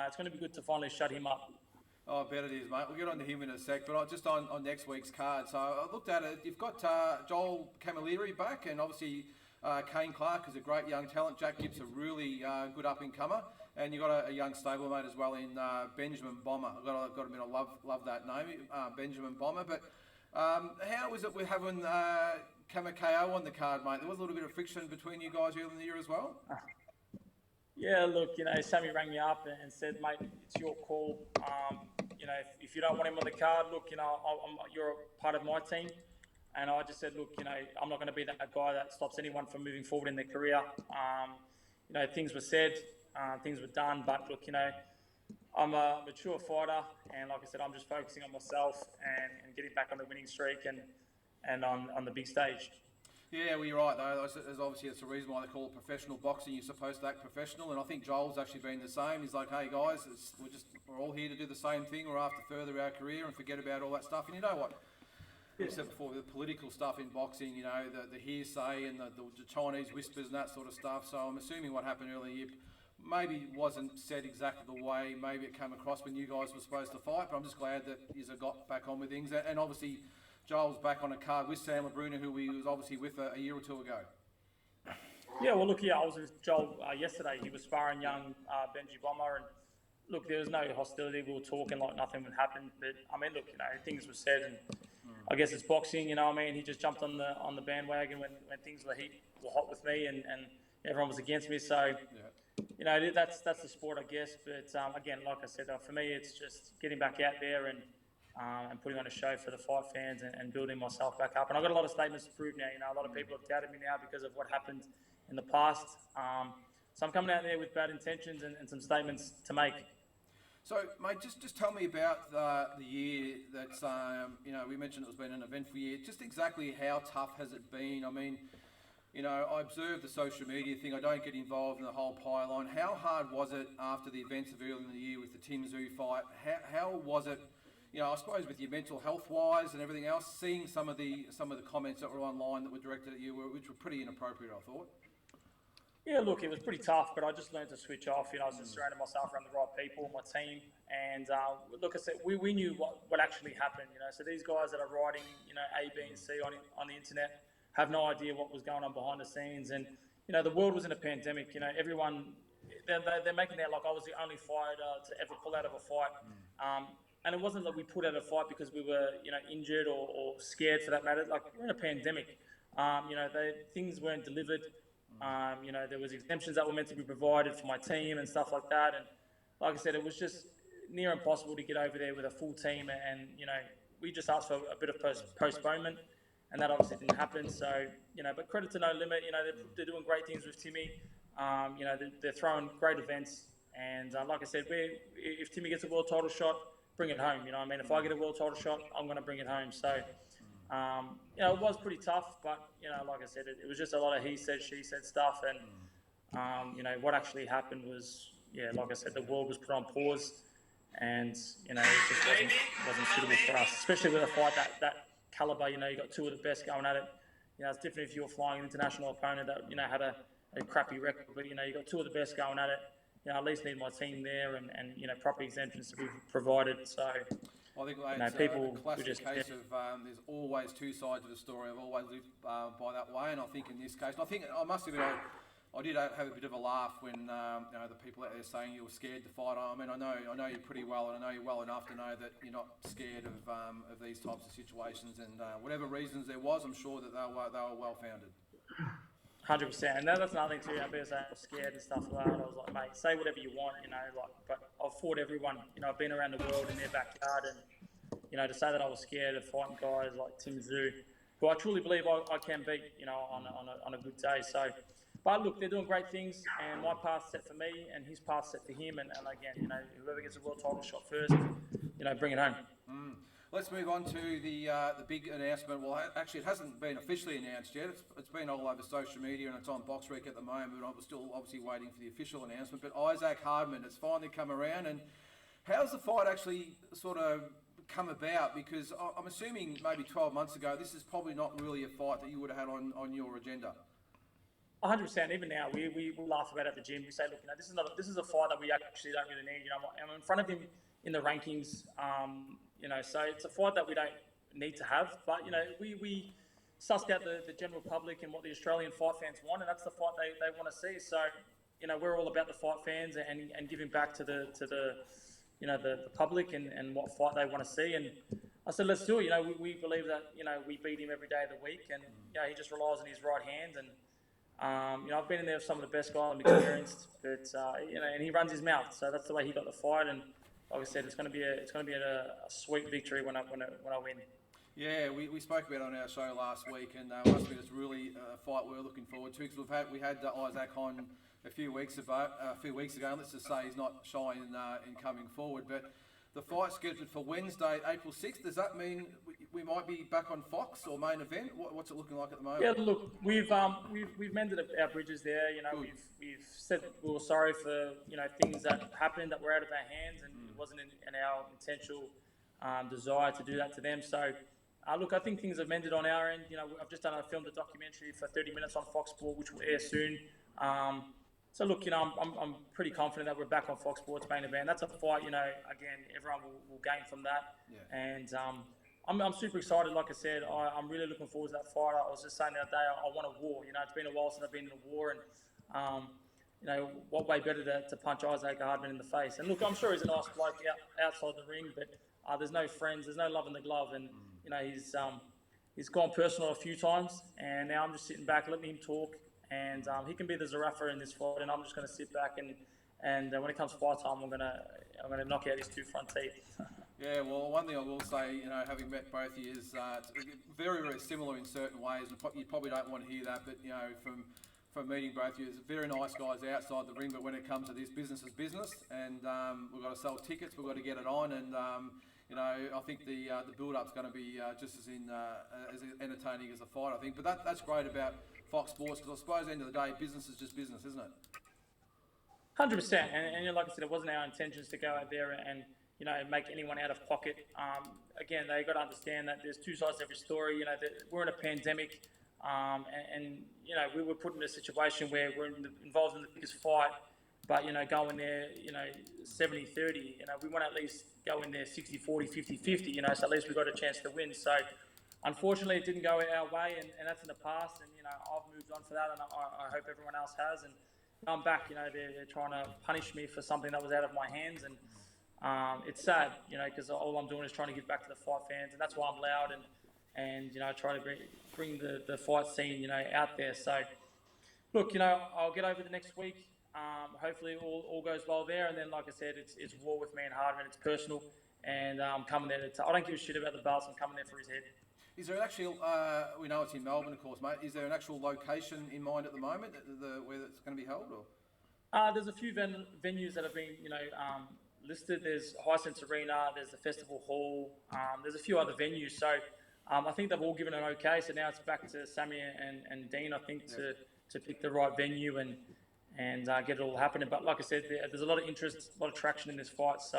it's going to be good to finally shut him up. Oh, I bet it is, mate. We'll get on to him in a sec, but just on next week's card. So I looked at it. You've got Joel Camilleri back, and obviously Kane Clark is a great young talent. Jack Gibbs a really good up-and-comer, and you've got a young stablemate as well in Benjamin Bomber. I've got to admit, I love that name, Benjamin Bomber. But how was it with having Camacho on the card, mate? There was a little bit of friction between you guys earlier in the year as well. Yeah, look, Sammy rang me up and said, mate, it's your call. If you don't want him on the card, look, you're a part of my team. And I just said, look, I'm not going to be that guy that stops anyone from moving forward in their career. Things were said, things were done, but look, I'm a mature fighter, and like I said, I'm just focusing on myself and getting back on the winning streak and on the big stage. Yeah, well, you're right, though. There's obviously, it's the reason why they call it professional boxing. You're supposed to act professional, and I think Joel's actually been the same. He's like, hey, guys, we're all here to do the same thing. We're after further our career and forget about all that stuff. And you know what? We said before, the political stuff in boxing, the hearsay and the Chinese whispers and that sort of stuff. So I'm assuming what happened earlier maybe wasn't said exactly the way maybe it came across when you guys were supposed to fight, but I'm just glad that you got back on with things. And obviously, Joel's back on a card with Sam LeBruno, who he was obviously with a year or two ago. Yeah, well, look, I was with Joel yesterday. He was sparring young Benji Bomber, and look, there was no hostility. We were talking like nothing would happen. But I mean, look, things were said, and I guess it's boxing. He just jumped on the bandwagon when things were hot with me, and everyone was against me. So, that's the sport, I guess. But again, like I said, for me, it's just getting back out there and putting on a show for the fight fans and building myself back up. And I've got a lot of statements to prove now. A lot of people have doubted me now because of what happened in the past. So I'm coming out there with bad intentions and some statements to make. So, mate, just tell me about the year that's, we mentioned it's been an eventful year. Just exactly how tough has it been? I mean, I observed the social media thing. I don't get involved in the whole pylon. How hard was it after the events of earlier in the year with the Tim Tszyu fight? How was it, I suppose with your mental health-wise and everything else, seeing some of the comments that were online that were directed at you, which were pretty inappropriate, I thought? Yeah, look, it was pretty tough, but I just learned to switch off. I was just surrounding myself around the right people, my team. And look, I said, we knew what actually happened, So these guys that are writing, A, B, and C on the internet have no idea what was going on behind the scenes. And, the world was in a pandemic. Everyone, they're making out like I was the only fighter to ever pull out of a fight. And it wasn't like we pulled out a fight because we were, injured or scared for that matter. Like, we're in a pandemic. Things weren't delivered. There was exemptions that were meant to be provided for my team and stuff like that. And like I said, it was just near impossible to get over there with a full team. And, we just asked for a bit of postponement, and that obviously didn't happen. So, but credit to No Limit, they're doing great things with Timmy. They're throwing great events. And like I said, if Timmy gets a world title shot, bring it home. If I get a world title shot, I'm going to bring it home. So, it was pretty tough, but, like I said, it was just a lot of he said, she said stuff. And, what actually happened was, like I said, the world was put on pause, and, it just wasn't suitable for us, especially with a fight that caliber. You got two of the best going at it. It's different if you were flying an international opponent that, had a crappy record, but, you got two of the best going at it. I at least need my team there and proper exemptions to be provided. So, I think it's people a classic case of there's always two sides of the story. I've always lived by that way, and I think in this case, I must admit, I did have a bit of a laugh when the people out there saying you were scared to fight. I mean, I know you pretty well, and I know you well enough to know that you're not scared of these types of situations. And whatever reasons there was, I'm sure that they were well founded. 100%, and that's another thing too. People say I was scared and stuff like that. I was like, mate, say whatever you want, but I've fought everyone. I've been around the world in their backyard, and to say that I was scared of fighting guys like Tim Tszyu, who I truly believe I can beat, on a good day. So, but look, they're doing great things, and my path's set for me, and his path's set for him, and again, whoever gets a world title shot first, bring it home. Let's move on to the big announcement. Well, actually, it hasn't been officially announced yet. It's been all over social media and it's on Box Week at the moment. But I'm still obviously waiting for the official announcement. But Isaac Hardman has finally come around. And how's the fight actually sort of come about? Because I'm assuming maybe 12 months ago, this is probably not really a fight that you would have had on your agenda. 100%. Even now, we laugh about it at the gym. We say, look, this is a fight that we actually don't really need. I'm in front of him in the rankings. So it's a fight that we don't need to have. But we sussed out the general public and what the Australian fight fans want, and that's the fight they want to see. So we're all about the fight fans and giving back to the public and what fight they want to see. And I said, let's do it. We believe that we beat him every day of the week, and he just relies on his right hand. And I've been in there with some of the best guys I'm experienced, but and he runs his mouth, so that's the way he got the fight. And like I said, it's going to be a sweet victory when I win. Yeah, we spoke about it on our show last week, and must be it's really a fight we're looking forward to, because we had Isaac on a few weeks ago. And let's just say he's not shy in coming forward. But the fight's scheduled for Wednesday, April 6th. Does that mean we might be back on Fox or main event? What's it looking like at the moment? Yeah, look, we've mended our bridges there. We've said we were sorry for things that happened that were out of our hands, and it wasn't in our intentional desire to do that to them. So, look, I think things have mended on our end. I've just filmed a documentary for 30 minutes on Fox Sport, which will air soon. So look, I'm pretty confident that we're back on Fox Sports main event. That's a fight, again, everyone will gain from that. Yeah. And I'm super excited. Like I said, I'm really looking forward to that fight. I was just saying the other day, I want a war. It's been a while since I've been in a war, and what way better to punch Isaac Hardman in the face? And look, I'm sure he's a nice bloke outside the ring, but there's no friends, there's no love in the glove, and he's gone personal a few times, and now I'm just sitting back, letting him talk. And he can be the Zerafa in this fight, and I'm just going to sit back and when it comes fight time, I'm gonna knock out his two front teeth. Yeah, well, one thing I will say, having met both of you, is very, very similar in certain ways. And you probably don't want to hear that, but from meeting both of you, very nice guys outside the ring. But when it comes to this, business is business, and we've got to sell tickets, we've got to get it on, and I think the build-up's going to be just as entertaining as the fight, I think. But that's great about Fox Sports, because I suppose at the end of the day, business is just business, isn't it? 100%. And like I said, it wasn't our intentions to go out there and make anyone out of pocket. Again, they got to understand that there's two sides to every story. We're in a pandemic, and we were put in a situation where we're involved in the biggest fight, but going there, 70-30. We want to at least go in there 60-40, 50-50. So at least we got a chance to win. So unfortunately, it didn't go our way, and that's in the past. And I've moved on for that, and I hope everyone else has. And I'm back. They're trying to punish me for something that was out of my hands, and it's sad. Because all I'm doing is trying to give back to the fight fans, and that's why I'm loud and try to bring the fight scene out there. So look, I'll get over the next week. Hopefully all goes well there, and then like I said, it's war with me and Hardman. It's personal, and I'm coming there I don't give a shit about the belts. I'm coming there for his head. Is there an actual, we know it's in Melbourne, of course, mate. Is there an actual location in mind at the moment, where it's going to be held? Or? There's a few venues that have been, listed. There's Hisense Arena, there's the Festival Hall, there's a few other venues. So I think they've all given an okay. So now it's back to Sammy and Dean, I think, to pick the right venue and get it all happening. But like I said, there's a lot of interest, a lot of traction in this fight. So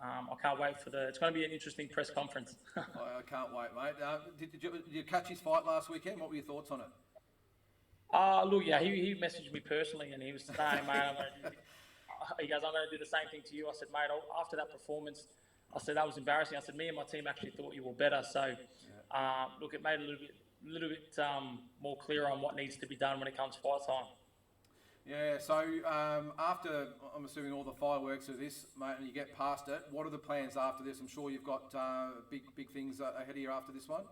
I can't wait it's going to be an interesting press conference. I can't wait, mate. Did you catch his fight last weekend? What were your thoughts on it? Look, yeah, he messaged me personally, and he was saying, mate, he goes, I'm going to do the same thing to you. I said, mate, after that performance, I said, that was embarrassing. I said, me and my team actually thought you were better. So, look, it made it a little bit more clear on what needs to be done when it comes fight time. Yeah, so after, I'm assuming, all the fireworks of this, mate, and you get past it, what are the plans after this? I'm sure you've got big things ahead of you after this one.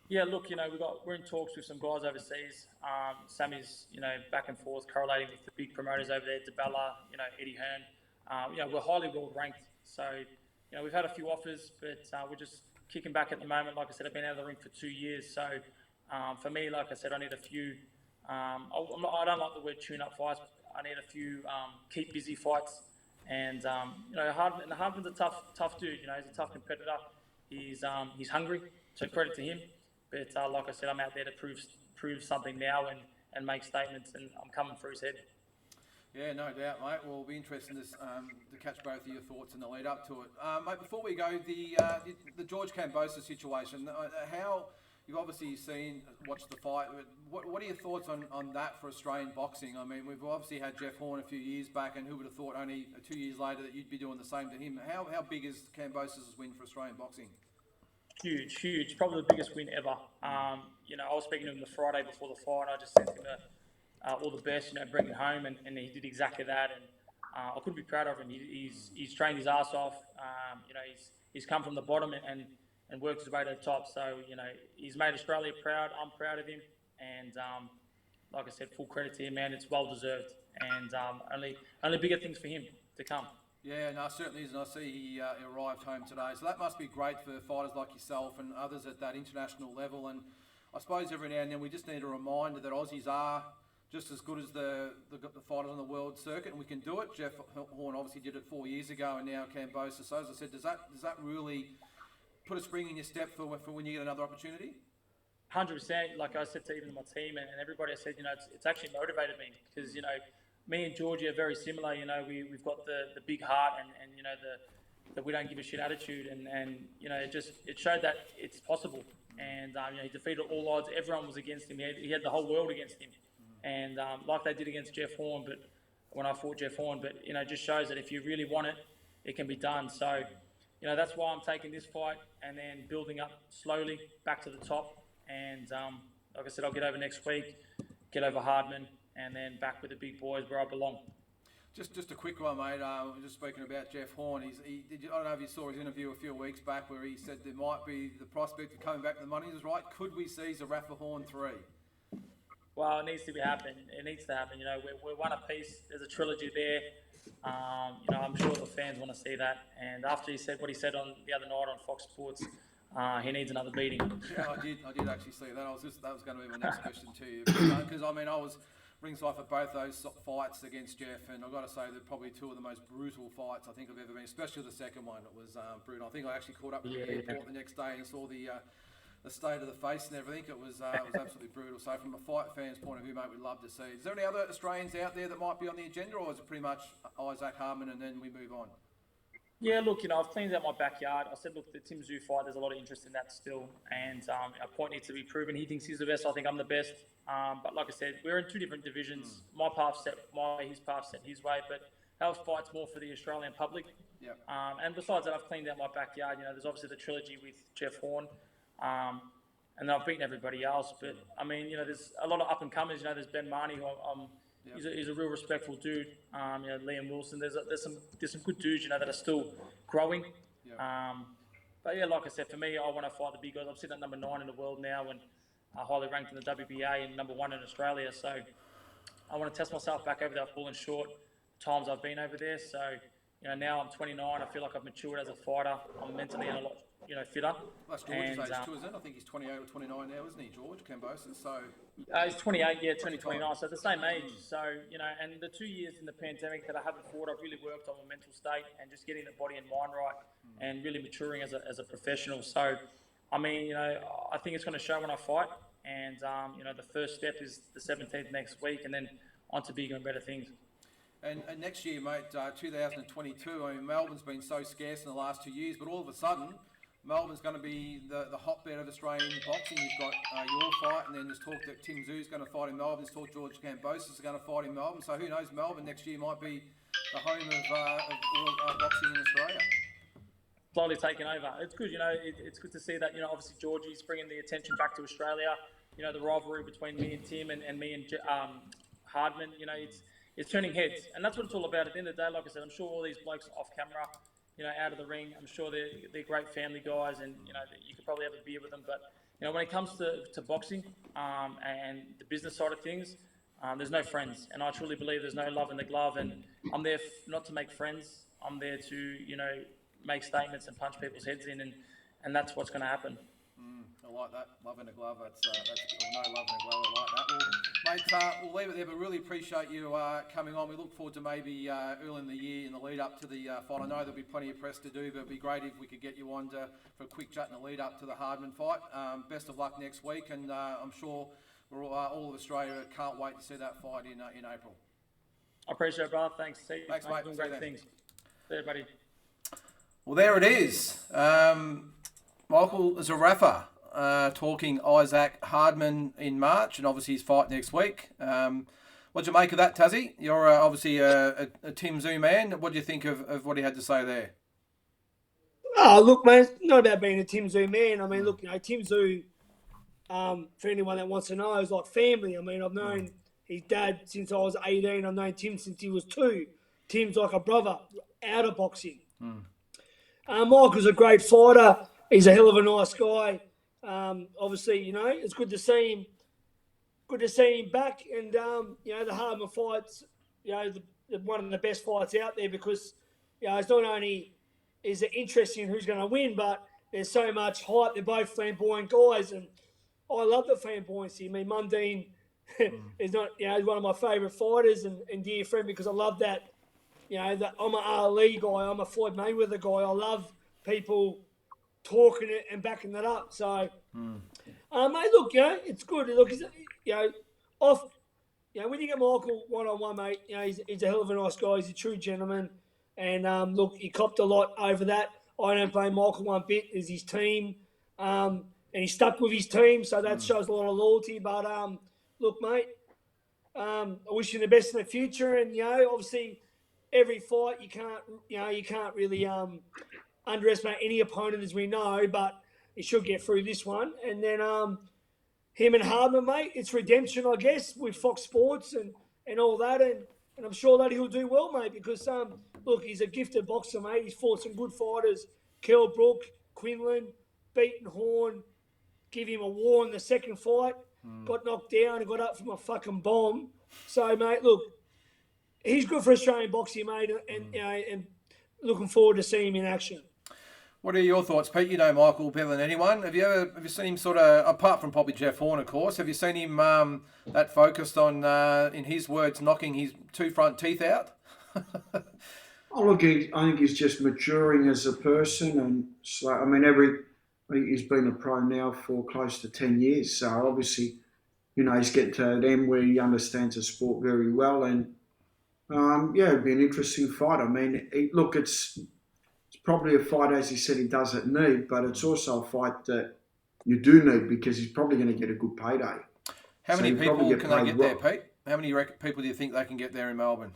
Yeah, look, we're in talks with some guys overseas. Sammy's, back and forth, correlating with the big promoters over there, DeBella, Eddie Hearn. We're highly well ranked. So, we've had a few offers, but we're just kicking back at the moment. Like I said, I've been out of the ring for 2 years. So for me, like I said, I need a few. I don't like the word tune-up fights. I need a few keep busy fights. And Hardman's a tough dude. He's a tough competitor. He's hungry, so credit to him. But like I said, I'm out there to prove something now and make statements, and I'm coming for his head. Yeah, no doubt, mate. Well, it'll be interesting to catch both of your thoughts in the lead up to it. Mate, before we go, the George Cambosis situation, how you've obviously watched the fight. What are your thoughts on that for Australian boxing? I mean, we've obviously had Jeff Horn a few years back, and who would have thought only 2 years later that you'd be doing the same to him? How big is Cambosis' win for Australian boxing? Huge. Probably the biggest win ever. I was speaking to him the Friday before the fight. I just sent him all the best, bring it home, and he did exactly that. And I couldn't be proud of him. He's trained his ass off. He's come from the bottom and worked his way to the top. So he's made Australia proud. I'm proud of him, and like I said, full credit to him, man. It's well deserved, and only bigger things for him to come. Yeah, no, it certainly is, and I see he arrived home today. So that must be great for fighters like yourself and others at that international level. And I suppose every now and then we just need a reminder that Aussies are just as good as the fighters on the world circuit, and we can do it. Jeff Horn obviously did it 4 years ago, and now Cambosis. So as I said, does that really put a spring in your step for when you get another opportunity? 100%. Like I said to even my team and everybody, I said, it's actually motivated me because me and Georgie are very similar. We've got the big heart and the we don't give a shit attitude, and it showed that it's possible. And he defeated all odds. Everyone was against him. He had the whole world against him, and like they did against Jeff Horn. But when I fought Jeff Horn, it just shows that if you really want it, it can be done. So that's why I'm taking this fight and then building up slowly back to the top. And like I said, I'll get over next week, get over Hardman, and then back with the big boys where I belong. Just a quick one, mate. We're just speaking about Jeff Horn. I don't know if you saw his interview a few weeks back where he said there might be the prospect of coming back to the money is right. Could we see Zerafa Horn 3? Well, it needs to be happen. It needs to happen. We're one apiece. There's a trilogy there. I'm sure the fans want to see that. And after he said what he said on the other night on Fox Sports, he needs another beating. Yeah, I did actually see that. That was going to be my next question to you because I was ringside for both those fights against Jeff, and I've got to say they're probably two of the most brutal fights I think I've ever been. Especially the second one, it was brutal. I think I actually caught up with the airport the next day and saw the state of the face and everything. It was absolutely brutal. So from a fight fan's point of view, mate, we'd love to see. Is there any other Australians out there that might be on the agenda, or is it pretty much Isaac Hardman and then we move on? Yeah, look, I've cleaned out my backyard. I said, look, the Tim Tszyu fight, there's a lot of interest in that still. And our point needs to be proven. He thinks he's the best. I think I'm the best. But like I said, we're in two different divisions. My path's set my way, his path's set his way. But our fight's more for the Australian public. Yep. And besides that, I've cleaned out my backyard. There's obviously the trilogy with Jeff Horn. And I've beaten everybody else. But, there's a lot of up-and-comers. There's Ben Marnie, who he's a real respectful dude. Liam Wilson. There's some good dudes, that are still growing. Yep. But yeah, like I said, for me, I want to fight the big guys. I'm sitting at number 9 in the world now, and highly ranked in the WBA and number 1 in Australia. So I want to test myself back over that falling short times I've been over there. So now I'm 29. I feel like I've matured as a fighter. I'm mentally and a lot fitter. That's George's age too, isn't it? I think he's 28 or 29 now, isn't he, George Cambosis? So he's 28, turning 29, so the same age. So, and the 2 years in the pandemic that I haven't fought, I've really worked on my mental state and just getting the body and mind right and really maturing as a professional. So, I think it's going to show when I fight. And, the first step is the 17th next week and then on to bigger and better things. And next year, mate, 2022, Melbourne's been so scarce in the last 2 years, but all of a sudden, Melbourne's going to be the hotbed of Australian boxing. You've got your fight, and then there's talk that Tim Tszyu's going to fight in Melbourne. There's talk George Cambosis is going to fight in Melbourne. So who knows, Melbourne next year might be the home of boxing in Australia. Slowly taking over. It's good, it's good to see that, obviously Georgie's bringing the attention back to Australia. The rivalry between me and Tim and me and Hardman, it's turning heads. And that's what it's all about. At the end of the day, like I said, I'm sure all these blokes off camera, out of the ring, I'm sure they're great family guys, and you could probably have a beer with them. But when it comes to boxing and the business side of things, there's no friends, and I truly believe there's no love in the glove. And I'm there not to make friends. I'm there to make statements and punch people's heads in. And and that's what's going to happen. I like that. Love in a glove. That's no love in a glove. I like that. Well, mate, we'll leave it there, but really appreciate you coming on. We look forward to maybe early in the year in the lead up to the fight. I know there'll be plenty of press to do, but it'd be great if we could get you on for a quick chat in the lead up to the Hardman fight. Best of luck next week, and I'm sure all of Australia can't wait to see that fight in April. I appreciate it, brother. Thanks. See you. Thanks, mate. Doing great things. See you, buddy. Well, there it is. Michael Zerafa talking Isaac Hardman in March, and obviously his fight next week. What do you make of that, Tazzie? You're obviously a Tim Tszyu man. What do you think of what he had to say there? Oh, look, man, it's not about being a Tim Tszyu man. I mean, look, Tim Tszyu, for anyone that wants to know, is like family. I mean, I've known his dad since I was 18. I've known Tim since he was 2. Tim's like a brother out of boxing. Michael's a great fighter. He's a hell of a nice guy. Obviously, it's good to see him. Good to see him back, and the Hardman fight's one of the best fights out there because it's not only is it interesting who's going to win, but there's so much hype. They're both flamboyant guys, and I love the flamboyancy. I mean, Mundine is not he's one of my favourite fighters and dear friend because I love that. That I'm an Ali guy. I'm a Floyd Mayweather guy. I love people talking it and backing that up. So, mate, look, it's good. Look, when you get Michael one-on-one, mate, he's a hell of a nice guy. He's a true gentleman. And, look, he copped a lot over that. I don't blame Michael one bit. It's his team. And he stuck with his team, so that shows a lot of loyalty. But, look, mate, I wish you the best in the future. And, obviously, every fight you can't really underestimate any opponent, as we know, but he should get through this one. And then him and Hardman, mate, it's redemption, I guess, with Fox Sports and all that. And I'm sure that he'll do well, mate, because, look, he's a gifted boxer, mate. He's fought some good fighters. Kell Brook, Quinlan, beaten Horn, give him a war in the second fight, got knocked down and got up from a fucking bomb. So, mate, look, he's good for Australian boxing, mate, and looking forward to seeing him in action. What are your thoughts, Pete? You know Michael better than anyone. Have you seen him sort of, apart from probably Jeff Horn, of course, have you seen him that focused on, in his words, knocking his 2 front teeth out? Look, I think he's just maturing as a person, and he's been a pro now for close to 10 years. So obviously, he's getting to an end where he understands the sport very well, and it'd be an interesting fight. I mean, it's probably a fight, as he said, he doesn't need, but it's also a fight that you do need because he's probably going to get a good payday. How many people can they get there, Pete? How many people do you think they can get there in Melbourne?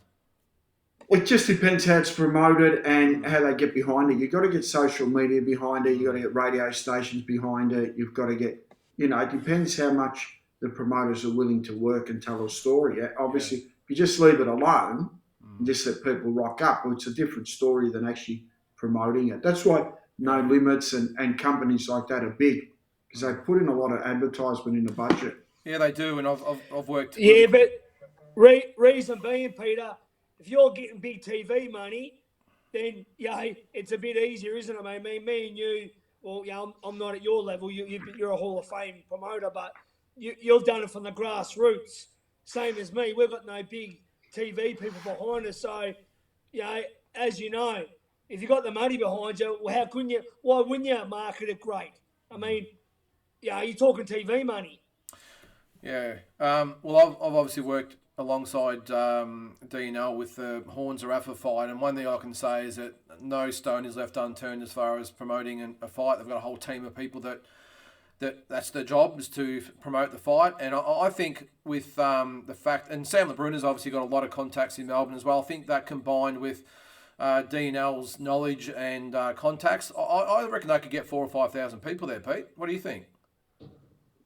It just depends how it's promoted and how they get behind it. You've got to get social media behind it. You've got to get radio stations behind it. You've got to get, it depends how much the promoters are willing to work and tell a story. Obviously, if you just leave it alone and just let people rock up, well, it's a different story than actually promoting it. That's why No Limits and companies like that are big, because they put in a lot of advertisement in the budget. Yeah, they do, and I've worked. Yeah, but reason being, Peter, if you're getting big TV money, then it's a bit easier, isn't it, mate? Me and you, well, I'm not at your level. You're a Hall of Fame promoter, but you've done it from the grassroots, same as me. We've got no big TV people behind us, so as you know, if you got the money behind you, well, why wouldn't you market it great? I mean, you're talking TV money. Yeah. Well, I've obviously worked alongside DNL with the Horn Zerafa fight, and one thing I can say is that no stone is left unturned as far as promoting a fight. They've got a whole team of people that's their job, is to promote the fight. And I think with the fact, and Sam LeBruner's obviously got a lot of contacts in Melbourne as well, I think that combined with DNL's knowledge and contacts, I reckon they could get 4,000 or 5,000 people there, Pete. What do you think?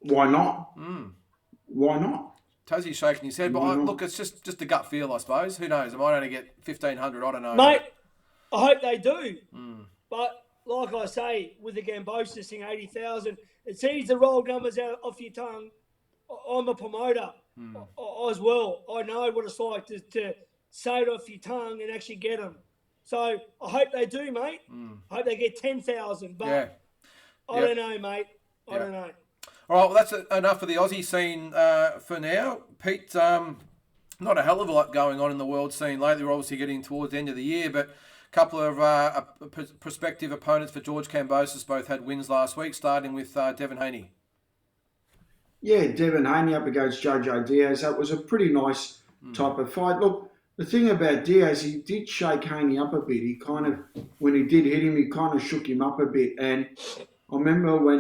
Why not? Why not? Tazzie's shaking his head, but look, it's just a gut feel, I suppose. Who knows? I might only get 1,500, I don't know. Mate, I hope they do. But like I say, with the Cambosis thing, 80,000, it's easy to roll numbers out off your tongue. I'm a promoter as well. I know what it's like to say it off your tongue and actually get them. So I hope they do, mate. I hope they get 10,000. But I don't know, mate. I don't know. All right, well, that's enough of the Aussie scene for now. Pete, not a hell of a lot going on in the world scene lately. We're obviously getting towards the end of the year, but a couple of prospective opponents for George Cambosis both had wins last week, starting with Devin Haney. Yeah, Devin Haney up against Jojo Diaz. That was a pretty nice type of fight. Look, the thing about Diaz, he did shake Haney up a bit. He kind of, when he did hit him, he kind of shook him up a bit. And I remember when,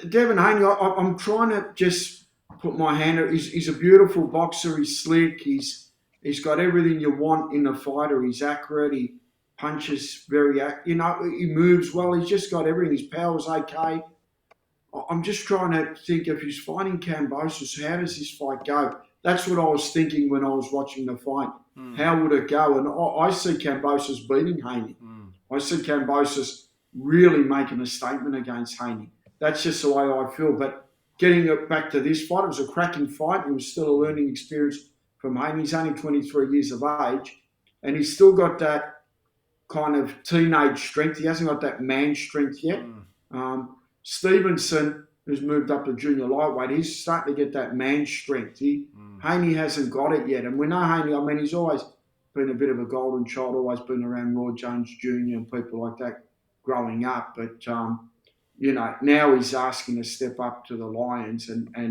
Devin Haney, I'm trying to just put my hand out. He's a beautiful boxer. He's slick. He's got everything you want in a fighter. He's accurate. He punches he moves well. He's just got everything. His power's okay. I'm just trying to think, if he's fighting Cambosis, how does this fight go? That's what I was thinking when I was watching the fight. How would it go? And I see Cambosis beating Haney. I see Cambosis really making a statement against Haney. That's just the way I feel. But getting it back to this fight, it was a cracking fight. It was still a learning experience from Haney. He's only 23 years of age, and he's still got that kind of teenage strength. He hasn't got that man strength yet. Stevenson, who's moved up to junior lightweight, he's starting to get that man strength. Haney hasn't got it yet. And we know Haney, I mean, he's always been a bit of a golden child, always been around Roy Jones Jr. and people like that growing up. But, now he's asking to step up to the Lions. And I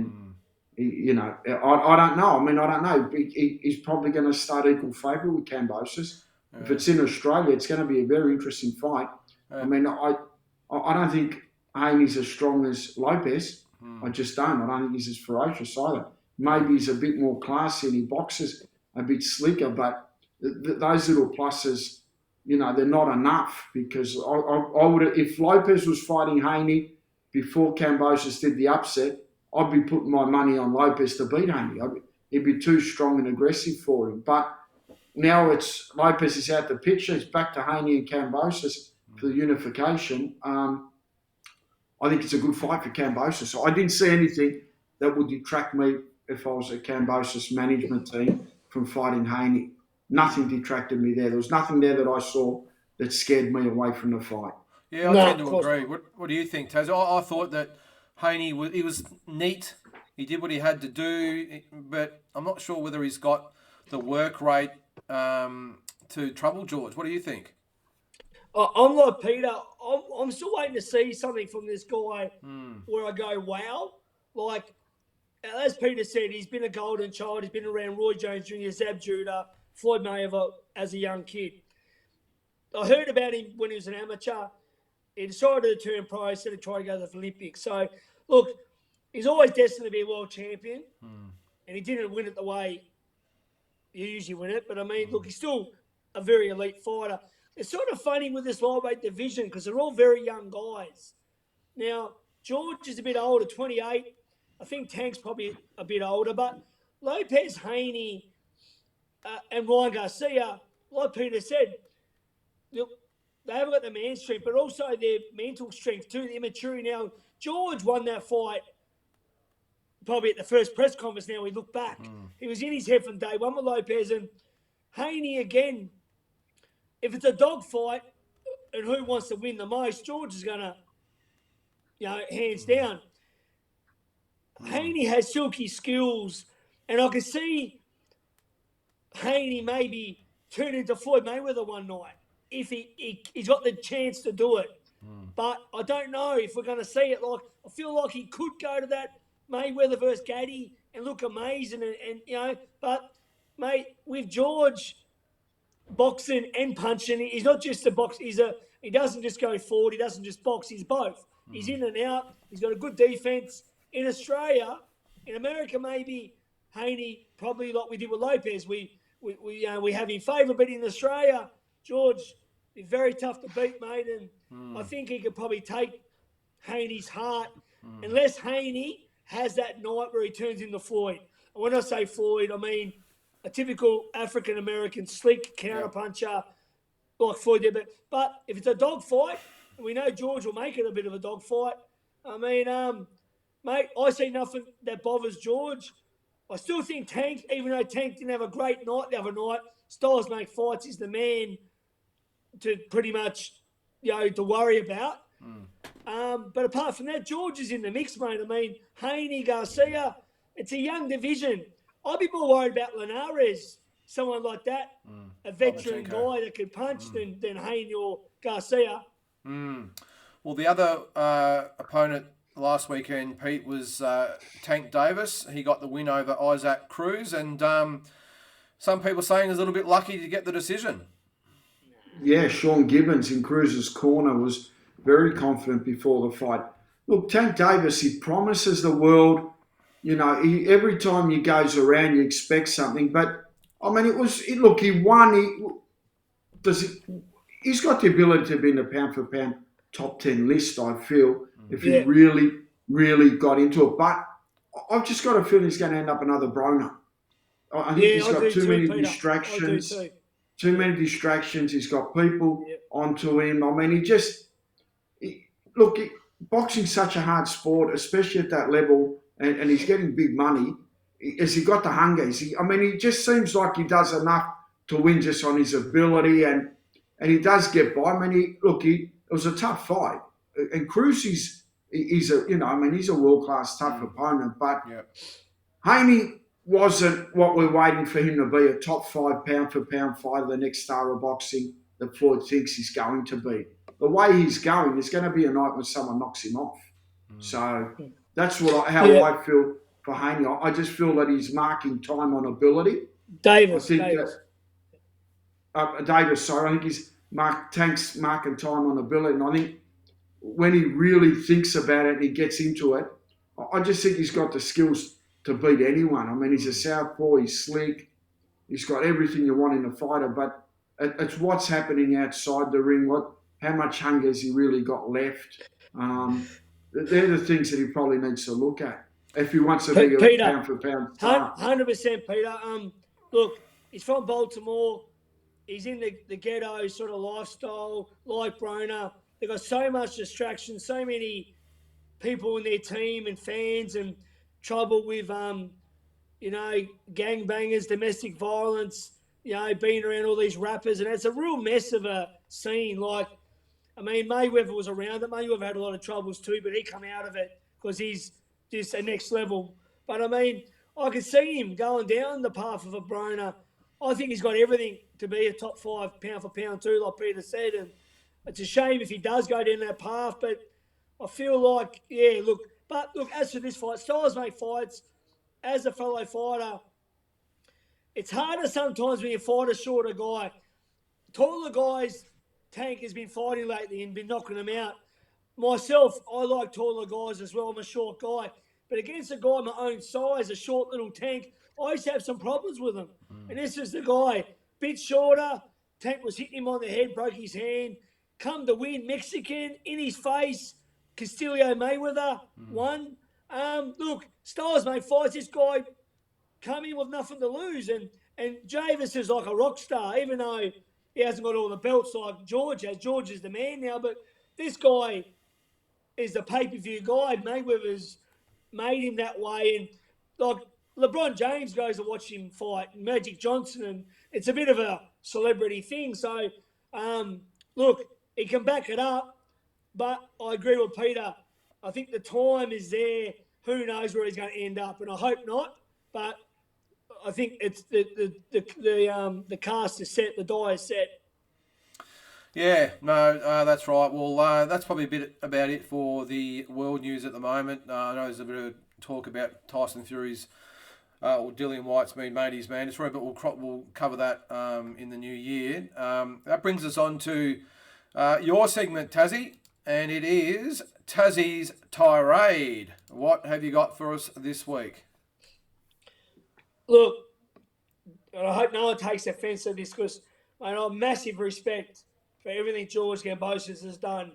don't know. I don't know. He's probably going to start equal favourite with Cambosis. If it's in Australia, it's going to be a very interesting fight. I don't think Haney's as strong as Lopez. I just don't. I don't think he's as ferocious either. Maybe he's a bit more classy and he boxes a bit slicker, but those little pluses, they're not enough, because I would, if Lopez was fighting Haney before Cambosis did the upset, I'd be putting my money on Lopez to beat Haney. He'd be too strong and aggressive for him. But now it's Lopez is out the picture. It's back to Haney and Cambosis for the unification. I think it's a good fight for Cambosis. So I didn't see anything that would detract me if I was a Cambosis management team from fighting Haney. Nothing detracted me there. There was nothing there that I saw that scared me away from the fight. Yeah, I tend to agree. What do you think, Taz? I thought that Haney, he was neat. He did what he had to do, but I'm not sure whether he's got the work rate to trouble George. What do you think? I'm like Peter. I'm still waiting to see something from this guy where I go, wow. Like, as Peter said, he's been a golden child. He's been around Roy Jones Jr., Zab Judah, Floyd Mayweather as a young kid. I heard about him when he was an amateur. He decided to turn pro instead of trying to go to the Olympics. So, look, he's always destined to be a world champion. And he didn't win it the way you usually win it. But, look, he's still a very elite fighter. It's sort of funny with this lightweight division because they're all very young guys. Now, George is a bit older, 28. I think Tank's probably a bit older. But Lopez, Haney, and Ryan Garcia, like Peter said, look, they haven't got the man strength, but also their mental strength too, the immaturity. Now, George won that fight probably at the first press conference now we look back. He was in his head from day one with Lopez. And Haney, again, if it's a dog fight and who wants to win the most, George is going to, hands down. Haney has silky skills, and I can see Haney maybe turn into Floyd Mayweather one night if he's got the chance to do it. But I don't know if we're going to see it. Like, I feel like he could go to that Mayweather versus Gaddy and look amazing, and but, mate, with George boxing and punching, he's not just a box. He doesn't just go forward. He doesn't just box. He's both. He's in and out. He's got a good defense. In Australia, in America, maybe Haney, probably like we did with Lopez, we have him favourite. But in Australia, George is very tough to beat, mate. And I think he could probably take Haney's heart, unless Haney has that night where he turns into Floyd. And when I say Floyd, I mean a typical African-American slick counter-puncher like Floyd did. But if it's a dog fight, and we know George will make it a bit of a dog fight, mate, I see nothing that bothers George. I still think Tank, even though Tank didn't have a great night the other night, Styles Make Fights is the man to pretty much to worry about. But apart from that, George is in the mix, mate. I mean, Haney, Garcia, it's a young division. I'd be more worried about Linares, someone like that, a veteran guy that could punch than Haney or Garcia. Well, the other opponent last weekend, Pete, was Tank Davis. He got the win over Isaac Cruz, and some people saying he's a little bit lucky to get the decision. Yeah, Sean Gibbons in Cruz's corner was very confident before the fight. Look, Tank Davis, he promises the world, every time he goes around, you expect something. But, I mean, he won. He's got the ability to be in the pound-for-pound top 10 list, I feel, if he really, really got into it. But I've just got a feeling he's going to end up another Broner. I think he's got too many distractions. Too many distractions. He's got people onto him. I mean, boxing's such a hard sport, especially at that level, and he's getting big money. Has he got the hunger? He just seems like he does enough to win just on his ability, and he does get by. It was a tough fight, and Cruz he's a world-class tough opponent, but Haney wasn't what we're waiting for him to be, a top 5 pound-for-pound fighter, the next star of boxing that Floyd thinks he's going to be. The way he's going, there's going to be a night when someone knocks him off. So that's how I feel for Haney. I just feel that he's marking time on ability. Davis. Davis, sorry. I think Tank's marking time on ability. And I think when he really thinks about it and he gets into it, I just think he's got the skills to beat anyone. I mean, he's a southpaw, he's slick, he's got everything you want in a fighter, but it's what's happening outside the ring, how much hunger has he really got left. They're the things that he probably needs to look at if he wants to be a pound-for-pound star. 100%, Peter. Look, he's from Baltimore. He's in the ghetto sort of lifestyle, like Broner. They've got so much distraction, so many people in their team and fans, and trouble with, gangbangers, domestic violence, being around all these rappers. And it's a real mess of a scene. Mayweather was around it. Mayweather had a lot of troubles too, but he come out of it because he's just a next level. But, I could see him going down the path of a Broner. I think he's got everything to be a top 5 pound-for-pound too, like Peter said. And it's a shame if he does go down that path, but I feel like, as for this fight, styles make fights. As a fellow fighter, it's harder sometimes when you fight a shorter guy. Taller guys, Tank has been fighting lately and been knocking them out. Myself, I like taller guys as well. I'm a short guy. But against a guy my own size, a short little Tank, I used to have some problems with him. And this is the guy, bit shorter. Tank was hitting him on the head, broke his hand. Come to win, Mexican, in his face. Castillo Mayweather won. Styles make fights. This guy come in with nothing to lose. And Javis is like a rock star, even though he hasn't got all the belts like George has. George is the man now, but this guy is the pay-per-view guy. Mayweather's made him that way. And LeBron James goes to watch him fight, Magic Johnson, and it's a bit of a celebrity thing. So, he can back it up. But I agree with Peter. I think the time is there. Who knows where he's going to end up? And I hope not. But I think it's the cast is set. The die is set. Yeah, no, that's right. Well, that's probably a bit about it for the world news at the moment. I know there's a bit of talk about Tyson Fury's or Dillian White's been made his mandatory, but we'll cover that in the new year. That brings us on to your segment, Tazzie. And it is Tazzie's Tirade. What have you got for us this week? Look, I hope no one takes offence to this because I have massive respect for everything George Cambosis has done.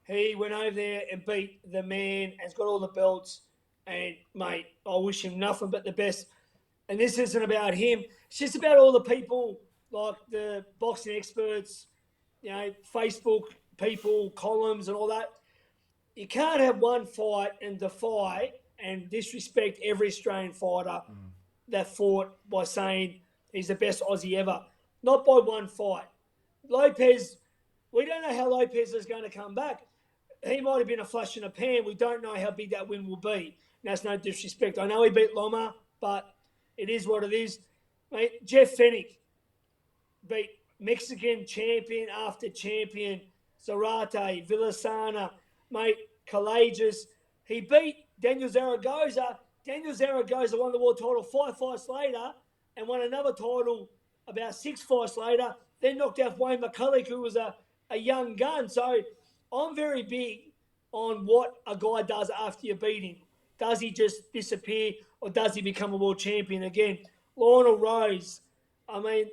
He went over there and beat the man, has got all the belts, and, mate, I wish him nothing but the best. And this isn't about him. It's just about all the people, like the boxing experts, Facebook people, columns and all that. You can't have one fight and defy and disrespect every Australian fighter that fought by saying he's the best Aussie ever. Not by one fight. Lopez We don't know how Lopez is going to come back. He might have been a flash in a pan. We don't know how big that win will be. And that's no disrespect. I know he beat Loma, but it is what it is. Mate, Jeff Fennick beat Mexican champion after champion, Zeratha, Villasana, mate, Collages. He beat Daniel Zaragoza. Daniel Zaragoza won the world title 5 fights later and won another title about 6 fights later, then knocked out Wayne McCulloch, who was a young gun. So I'm very big on what a guy does after you beat him. Does he just disappear or does he become a world champion again? Lionel Rose. I mean,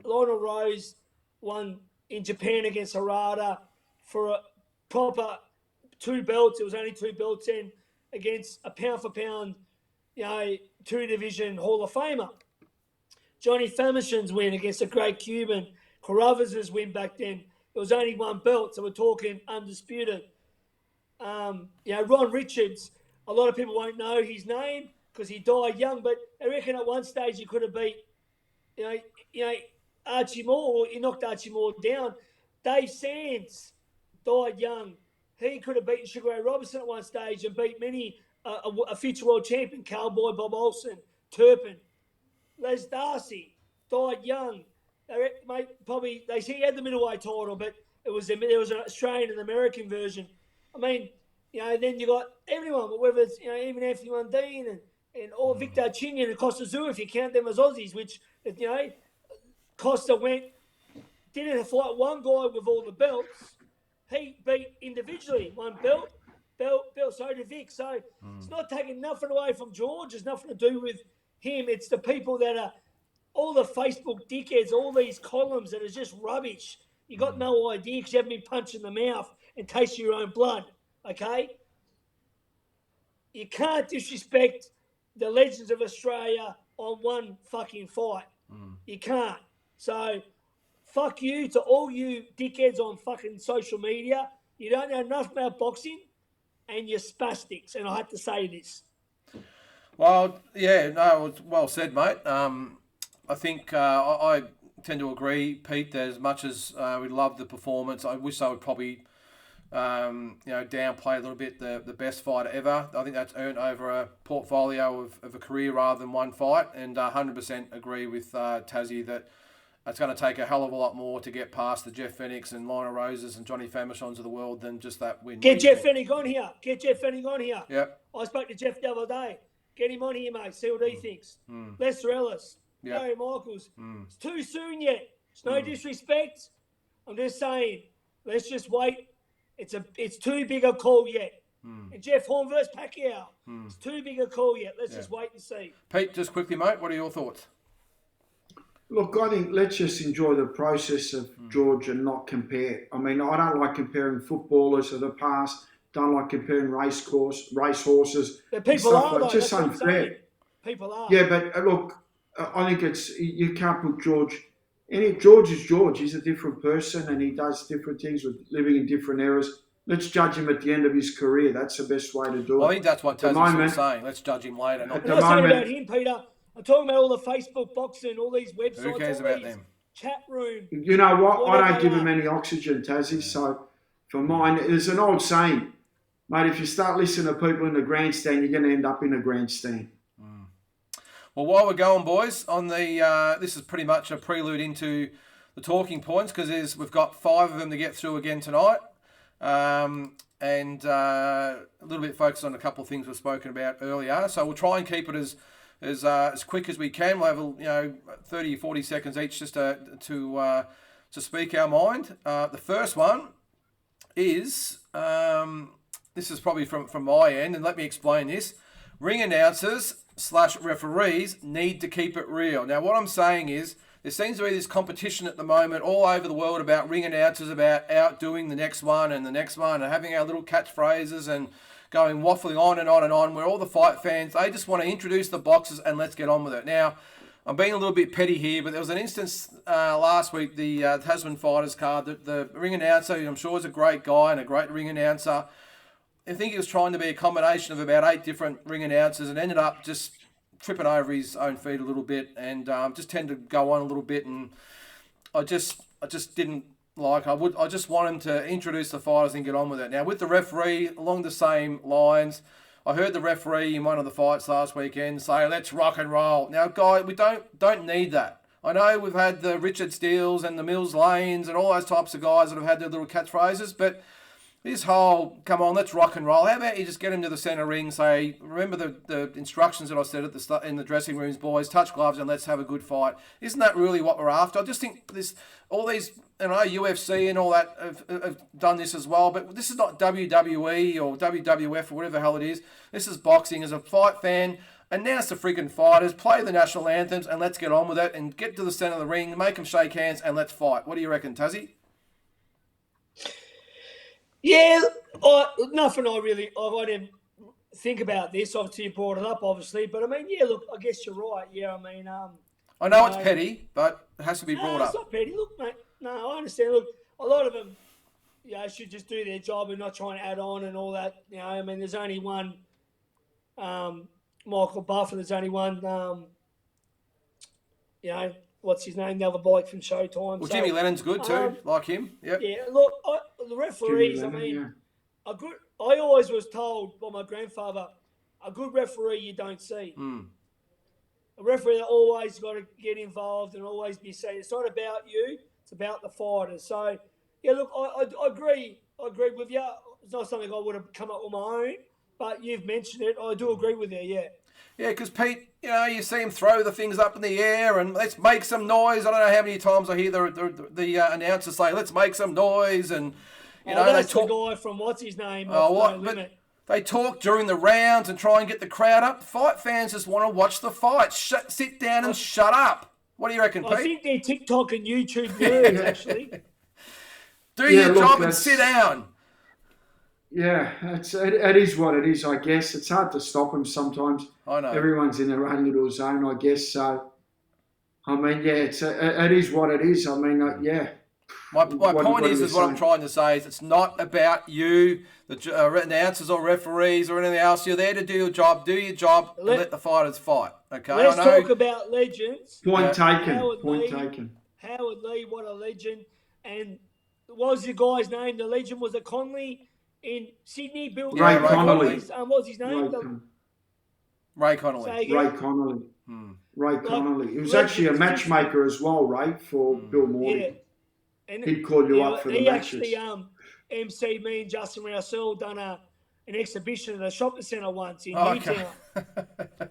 Lionel Rose won in Japan against Harada for a proper 2 belts. It was only 2 belts in against a pound-for-pound, 2-division Hall of Famer. Johnny Famishon's win against a great Cuban. Caravas's win back then. It was only 1 belt, so we're talking undisputed. Ron Richards, a lot of people won't know his name because he died young, but I reckon at one stage he could have beat, Archie Moore, or he knocked Archie Moore down. Dave Sands died young. He could have beaten Sugar Ray Robinson at one stage and beat many, a future world champion, Cowboy Bob Olsen, Turpin. Les Darcy died young. They say he had the middleweight title, but there was an Australian and American version. I mean, then you got everyone, but whether it's even Anthony Mundine and all Victor Chinian and Costa Zoo, if you count them as Aussies, which Costa didn't fight one guy with all the belts. He beat individually 1 belt, so did Vic. So it's not taking nothing away from George. It's nothing to do with him. It's the people that are all the Facebook dickheads, all these columns that are just rubbish. You got no idea because you haven't been punched in the mouth and tasted your own blood, okay? You can't disrespect the legends of Australia on one fucking fight. You can't. So, fuck you to all you dickheads on fucking social media. You don't know enough about boxing and you're spastics. And I have to say this. Well, yeah, no, it was well said, mate. I think I tend to agree, Pete, that as much as we love the performance, I wish I would probably downplay a little bit the best fight ever. I think that's earned over a portfolio of a career rather than one fight, and 100% agree with Tazzie that it's going to take a hell of a lot more to get past the Jeff Fennicks and Lionel Roses and Johnny Famishons of the world than just that win. Get Jeff Fennick on here. Yep. I spoke to Jeff the other day. Get him on here, mate. See what he thinks. Lester Ellis. Yep. Gary Michaels. It's too soon yet. It's no disrespect. I'm just saying, let's just wait. It's too big a call yet. And Jeff Horn versus Pacquiao. It's too big a call yet. Let's just wait and see. Pete, just quickly, mate, what are your thoughts? Look, I think let's just enjoy the process of George and not compare. I mean, I don't like comparing footballers of the past. Don't like comparing race horses. But people are, though. Just unfair. People are. Yeah, but look, I think you can't put George. George is George. He's a different person and he does different things with living in different eras. Let's judge him at the end of his career. That's the best way to do it. I think that's what Tazzie's saying. Let's judge him later. I'm not talking about him, Peter. I'm talking about all the Facebook boxing, all these websites. Who cares about them? Chat room. You know what? I don't give him any oxygen, Tazzie. So for mine, there's an old saying, mate, if you start listening to people in the grandstand, you're going to end up in a grandstand. Well, while we're going, boys, on the this is pretty much a prelude into the talking points because we've got 5 of them to get through again tonight, and a little bit focused on a couple of things we've spoken about earlier. So we'll try and keep it as quick as we can. We'll have 30 or 40 seconds each just to speak our mind. The first one is this is probably from my end, and let me explain this. Ring announcers / referees need to keep it real. Now, what I'm saying is there seems to be this competition at the moment all over the world about ring announcers, about outdoing the next one and having our little catchphrases and going waffling on and on and on, where all the fight fans, they just want to introduce the boxers and let's get on with it. Now, I'm being a little bit petty here, but there was an instance last week, the Tasman Fighters card, that the ring announcer, who I'm sure is a great guy and a great ring announcer, I think he was trying to be a combination of about 8 different ring announcers and ended up just tripping over his own feet a little bit and just tended to go on a little bit, and I just didn't Like I just want him to introduce the fighters and get on with it. Now with the referee, along the same lines, I heard the referee in one of the fights last weekend say, "Let's rock and roll." Now, guy, we don't need that. I know we've had the Richard Steeles and the Mills Lanes and all those types of guys that have had their little catchphrases, but this whole, come on, let's rock and roll. How about you just get him to the centre ring, say, remember the instructions that I said in the dressing rooms, boys, touch gloves and let's have a good fight. Isn't that really what we're after? I just think all these, UFC and all that have done this as well, but this is not WWE or WWF or whatever the hell it is. This is boxing. As a fight fan, announce the freaking fighters, play the national anthems and let's get on with it and get to the centre of the ring, make them shake hands and let's fight. What do you reckon, Tazzie? Yeah, nothing I didn't think about this. Obviously, you brought it up, obviously. But, I mean, yeah, look, I guess you're right. Yeah, I mean... I know it's petty, but it has to be brought up. It's not petty. Look, mate, no, I understand. Look, a lot of them, should just do their job and not try and add on and all that. I mean, there's only one Michael Buffer. There's only one, what's his name? The other bloke from Showtime. Well, Jimmy Lennon's good too, like him. Yep. Yeah, look, the referees, a good. I always was told by my grandfather, a good referee you don't see. A referee that always got to get involved and always be seen. It's not about you, it's about the fighters. So, yeah, look, I agree. I agree with you. It's not something I would have come up with my own, but you've mentioned it. I do agree with you, yeah. Yeah, because Pete, you see him throw the things up in the air and let's make some noise. I don't know how many times I hear the announcers say, let's make some noise. And, that's the guy from what's his name? They talk during the rounds and try and get the crowd up. Fight fans just want to watch the fight. Sit down and shut up. What do you reckon, Pete? I think they're TikTok and YouTube nerds, actually. Do your job and sit down. Yeah, it is what it is, I guess. It's hard to stop them sometimes. I know. Everyone's in their own little zone, I guess. So, I mean, yeah, it is what it is. I mean, yeah. My point is what I'm trying to say is it's not about you, the announcers or referees or anything else. You're there to do your job. Do your job and let the fighters fight. Okay. Let's talk about legends. Point taken. Howard Lee, what a legend. And what was the guy's name? The legend was it Conley in Sydney. Ray Connolly. What was his name? Ray Connolly. Ray Connolly. He was actually a matchmaker as well, Ray, for Bill Morty. Yeah. And he'd call you up for the matches. He actually MC'd me and Justin Rousseau done an exhibition at a shopping centre once in Newtown.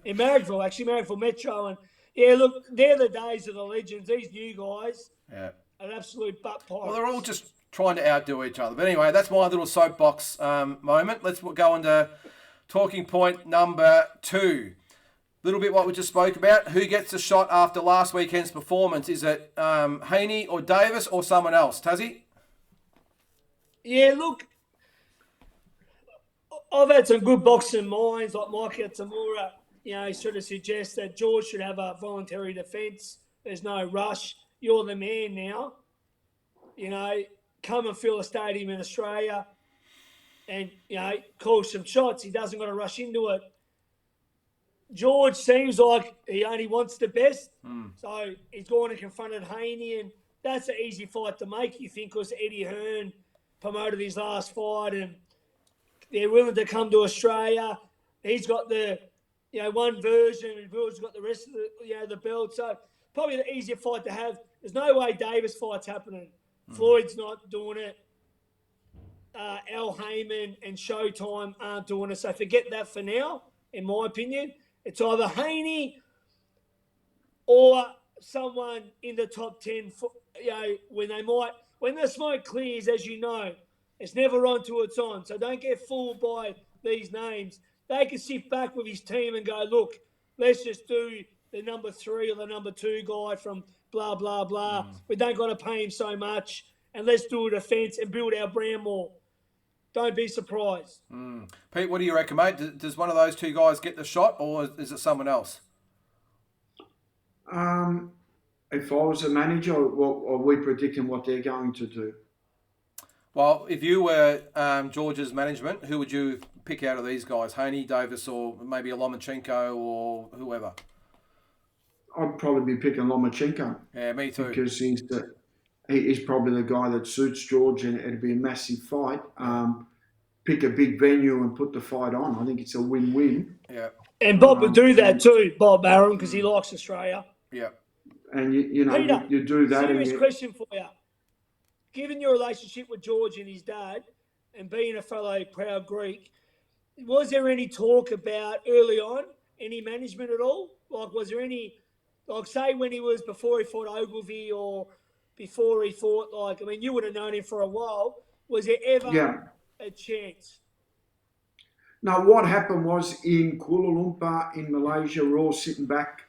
In Marrickville Metro. And yeah, look, they're the days of the legends. These new guys, an absolute butt pirates. Well, they're all just trying to outdo each other. But anyway, that's my little soapbox moment. Let's go into talking point number 2. Little bit what we just spoke about. Who gets the shot after last weekend's performance? Is it Haney or Davis or someone else? Tazzie? Yeah, look, I've had some good boxing minds like Mike Tamura. Sort of suggest that George should have a voluntary defence. There's no rush. You're the man now. Come and fill a stadium in Australia and, call some shots. He doesn't got to rush into it. George seems like he only wants the best. So he's gone and confronted Haney, and that's an easy fight to make, you think, because Eddie Hearn promoted his last fight and they're willing to come to Australia. He's got the, one version and George's got the rest of the, the belt. So probably the easier fight to have. There's no way Davis fight's happening. Floyd's not doing it. Al Heyman and Showtime aren't doing it. So forget that for now, in my opinion. It's either Haney or someone in the top 10, when the smoke clears, as you know, it's never on till it's on. So don't get fooled by these names. They can sit back with his team and go, look, let's just do the number 3 or the number 2 guy from blah, blah, blah. We don't got to pay him so much. And let's do a defence and build our brand more. Don't be surprised. Pete, what do you reckon, mate? Does one of those 2 guys get the shot or is it someone else? If I was a manager, are we predicting what they're going to do? Well, if you were George's management, who would you pick out of these guys? Haney, Davis, or maybe a Lomachenko or whoever? I'd probably be picking Lomachenko. Yeah, me too. Because he's probably the guy that suits George, and it'd be a massive fight. Pick a big venue and put the fight on. I think it's a win-win. Yeah. And Bob would do that too, Bob Arum, because he likes Australia. Yeah. And you know, Peter, you do that. Serious question for you. Given your relationship with George and his dad, and being a fellow proud Greek, was there any talk about early on any management at all? Like, was there any, like, say when before he fought Ogilvy or before he fought, like, I mean, you would have known him for a while. Was there ever a chance? No, what happened was in Kuala Lumpur in Malaysia, we're all sitting back.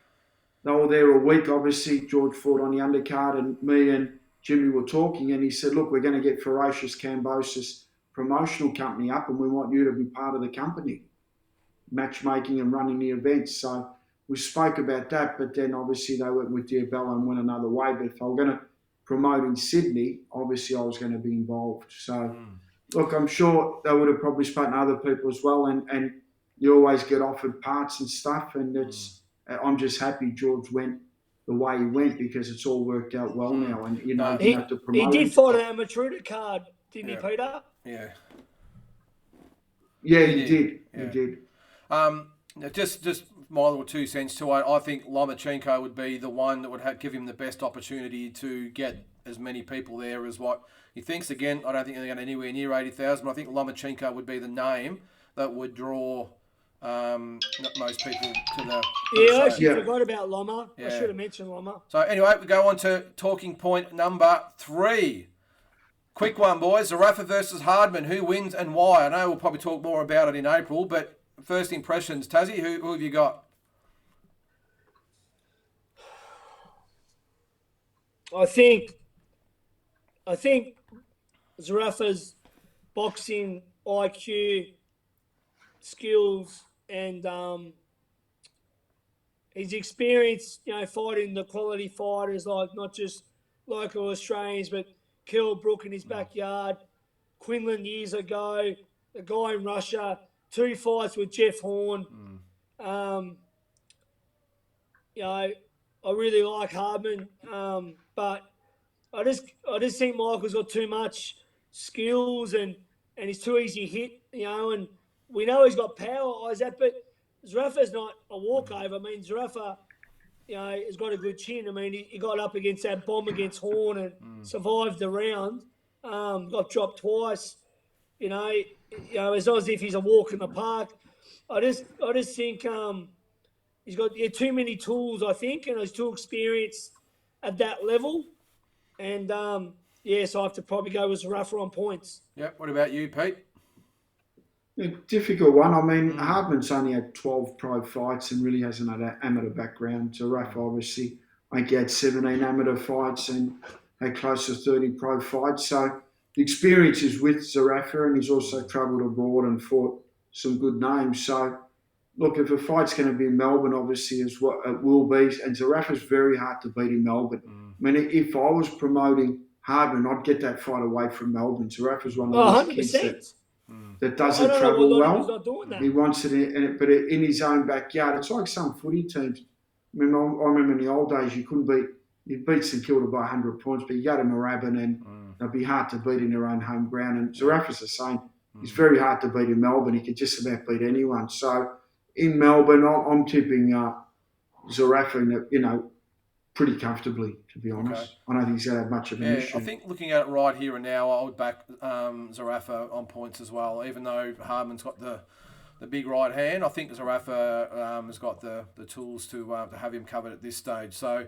They were there a week, obviously. George fought on the undercard, and me and Jimmy were talking, and he said, look, we're going to get Ferocious Cambosis promotional company up, and we want you to be part of the company, matchmaking and running the events. So we spoke about that, but then obviously they went with Diabella and went another way. But if I were going to promote in Sydney, obviously I was going to be involved. So, look, I'm sure they would have probably spoken to other people as well, and you always get offered parts and stuff, and I'm just happy George went the way he went, because it's all worked out well now, and you know, you have to promote. He did fight an amateur card, didn't he, Peter? Yeah. Yeah, he did. Yeah. He did. Just my little 2 cents too. I think Lomachenko would be the one that would give him the best opportunity to get as many people there as what he thinks. Again, I don't think they're going to anywhere near 80,000, but I think Lomachenko would be the name that would draw most people to the... I actually forgot about Loma. I should have mentioned Loma. So anyway, we go on to talking point number 3. Quick one, boys. Zeratha versus Hardman. Who wins and why? I know we'll probably talk more about it in April, but first impressions, Tazzie, who have you got? I think Zeratha's boxing IQ, skills, and his experience, fighting the quality fighters, like not just local Australians, but Kell Brook in his backyard, Quinlan years ago, the guy in Russia, 2 fights with Jeff Horn. I really like Hardman, but I just think Michael's got too much skills and he's too easy to hit, and we know he's got power, Isaac, but Zeratha's not a walkover. I mean, Zeratha, has got a good chin. I mean, he got up against that bomb against Horn and survived the round. Got dropped twice. It's not as if he's a walk in the park. I just think he's got too many tools, I think, and he's too experienced at that level. And, so I have to probably go with Zeratha on points. Yep. What about you, Pete? A difficult one. I mean, Hardman's only had 12 pro fights and really hasn't had an amateur background. Zeratha, obviously, I think he had 17 amateur fights and had close to 30 pro fights. So the experience is with Zeratha, and he's also travelled abroad and fought some good names. So, look, if a fight's going to be in Melbourne, obviously, is what it will be. And Zeratha's very hard to beat in Melbourne. I mean, if I was promoting Hardman, I'd get that fight away from Melbourne. Zeratha's one of those kids that doesn't travel well. He wants it, but in his own backyard. It's like some footy teams. I remember in the old days, you'd beat St Kilda by 100 points, but you go to Moorabbin and they'd be hard to beat in their own home ground. And Zeratha's the same. He's very hard to beat in Melbourne. He can just about beat anyone. So in Melbourne, I'm tipping Zeratha, pretty comfortably, to be honest. Okay. I don't think he's going to have much of an issue. I think looking at it right here and now, I would back Zeratha on points as well, even though Hardman's got the big right hand. I think Zeratha has got the tools to have him covered at this stage. So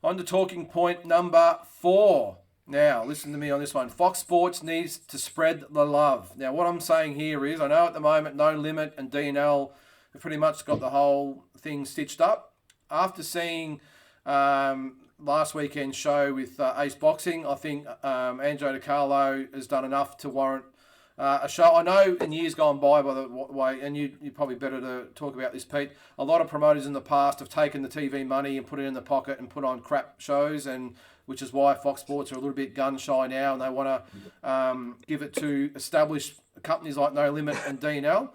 on to talking point number 4. Now, listen to me on this one. Fox Sports needs to spread the love. Now, what I'm saying here is, I know at the moment No Limit and D&L have pretty much got the whole thing stitched up. After seeing last weekend's show with Ace Boxing, I think Angelo DiCarlo has done enough to warrant a show. I know in years gone by the way, and you're probably better to talk about this, Pete, a lot of promoters in the past have taken the TV money and put it in the pocket and put on crap shows, and which is why Fox Sports are a little bit gun-shy now, and they want to give it to established companies like No Limit and D&L.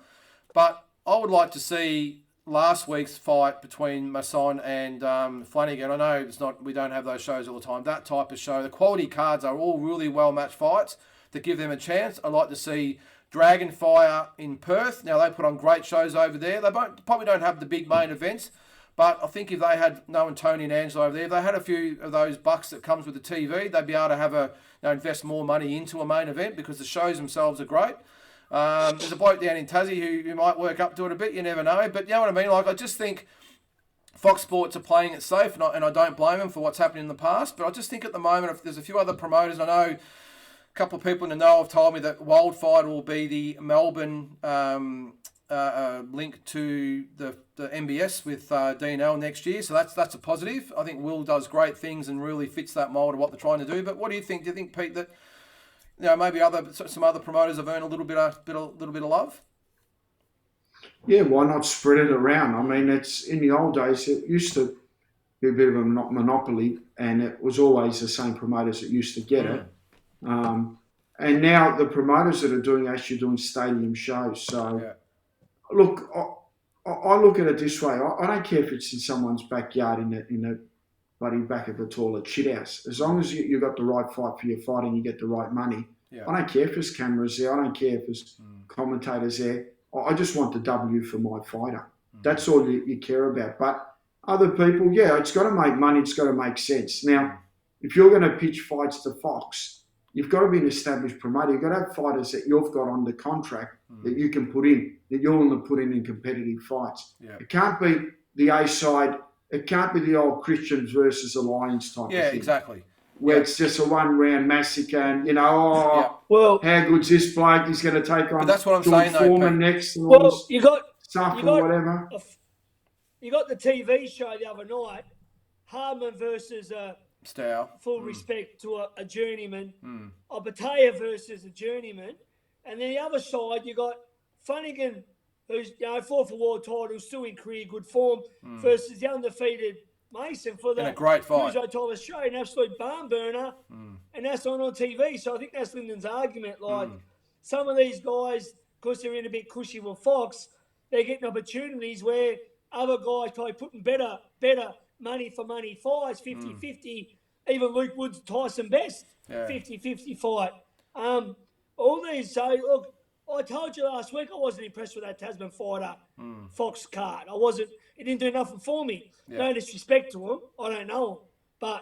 But I would like to see last week's fight between Masson and Flanagan. I know we don't have those shows all the time. That type of show, the quality cards are all really well matched fights to give them a chance. I'd like to see Dragonfire in Perth. Now they put on great shows over there. They probably don't have the big main events, but I think if they had Tony and Angelo over there, if they had a few of those bucks that comes with the TV, they'd be able to have invest more money into a main event because the shows themselves are great. There's a bloke down in Tazzie who might work up to it a bit. You never know. But you know what I mean? Like, I just think Fox Sports are playing it safe, and I don't blame them for what's happened in the past. But I just think at the moment, if there's a few other promoters, I know a couple of people in the know have told me that Wildfire will be the Melbourne link to the MBS with Dean L next year. So that's a positive. I think Will does great things and really fits that mould of what they're trying to do. But what do you think? Do you think, Pete, that maybe some other promoters have earned a little bit of love? Yeah, why not spread it around? I mean, it's in the old days it used to be a bit of a monopoly, and it was always the same promoters that used to get it. And now the promoters that are actually doing stadium shows. So, look, I look at it this way. I don't care if it's in someone's backyard in the bloody back of the toilet shit house. As long as you got the right fight for your fight and you get the right money. I don't care if there's cameras there. I don't care if there's commentators there. I just want the W for my fighter. That's all you care about. But other people, it's got to make money. It's got to make sense. Now, if you're going to pitch fights to Fox, you've got to be an established promoter. You've got to have fighters that you've got on the contract that you can put in, that you're going to put in competitive fights. It can't be the A side. It can't be the old Christians versus Alliance type of thing. Yeah, exactly. Where it's just a one-round massacre and, well, how good's this bloke? He's going to take on that's what I'm saying, Foreman next. And well, you got whatever. You got the TV show the other night, Hardman versus Stow. Full respect to a journeyman, a Bataya versus a journeyman, and then the other side you got Flanagan, who's fought for world title, still in career good form, versus the undefeated Mason for the a great fight. Cruiserweight title, Australia, an absolute barn burner, and that's on TV. So I think that's Lyndon's argument. Like some of these guys, because they're in a bit cushy with Fox, they're getting opportunities where other guys probably putting better money for money fights, 50-50. Even Luke Woods, Tyson Best, 50-50 fight. All these, so look, I told you last week I wasn't impressed with that Tasman fighter Fox card. I wasn't. It didn't do nothing for me. No disrespect to him. I don't know him, but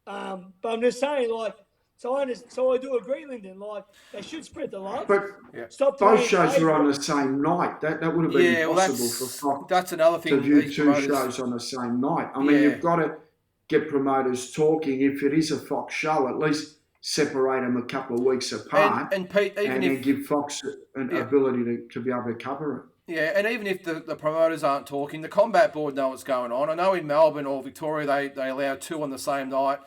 I'm just saying, like, so I do agree, Lyndon. Like, they should spread the love. But both shows are on the same night. That would have been impossible for Fox. That's another thing. To view two shows on the same night. I mean, you've got to get promoters talking. If it is a Fox show, at least separate them a couple of weeks apart, and Pete, then give Fox an ability to be able to cover it. Yeah, and even if the promoters aren't talking, the Combat Board know what's going on. I know in Melbourne or Victoria they allow two on the same night.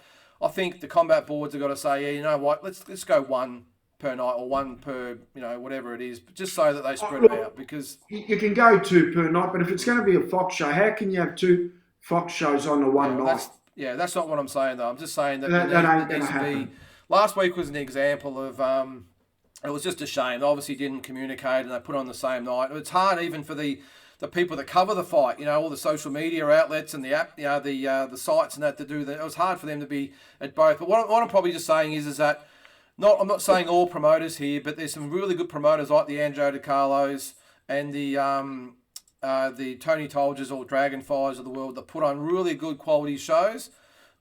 I think the Combat Boards have got to say, you know what, let's go one per night or one per, whatever it is, just so that they spread it out. Because you can go two per night, but if it's going to be a Fox show, how can you have two Fox shows on the one night? That's not what I'm saying though. I'm just saying that it needs to be. Last week was an example of. It was just a shame. They obviously didn't communicate and they put on the same night. It's hard even for the people that cover the fight, all the social media outlets and the app, the sites and that to do that. It was hard for them to be at both. But what I'm probably just saying is that I'm not saying all promoters here, but there's some really good promoters like the Anjo De Carlos and the Tony Tolgers or Dragonfires of the world that put on really good quality shows.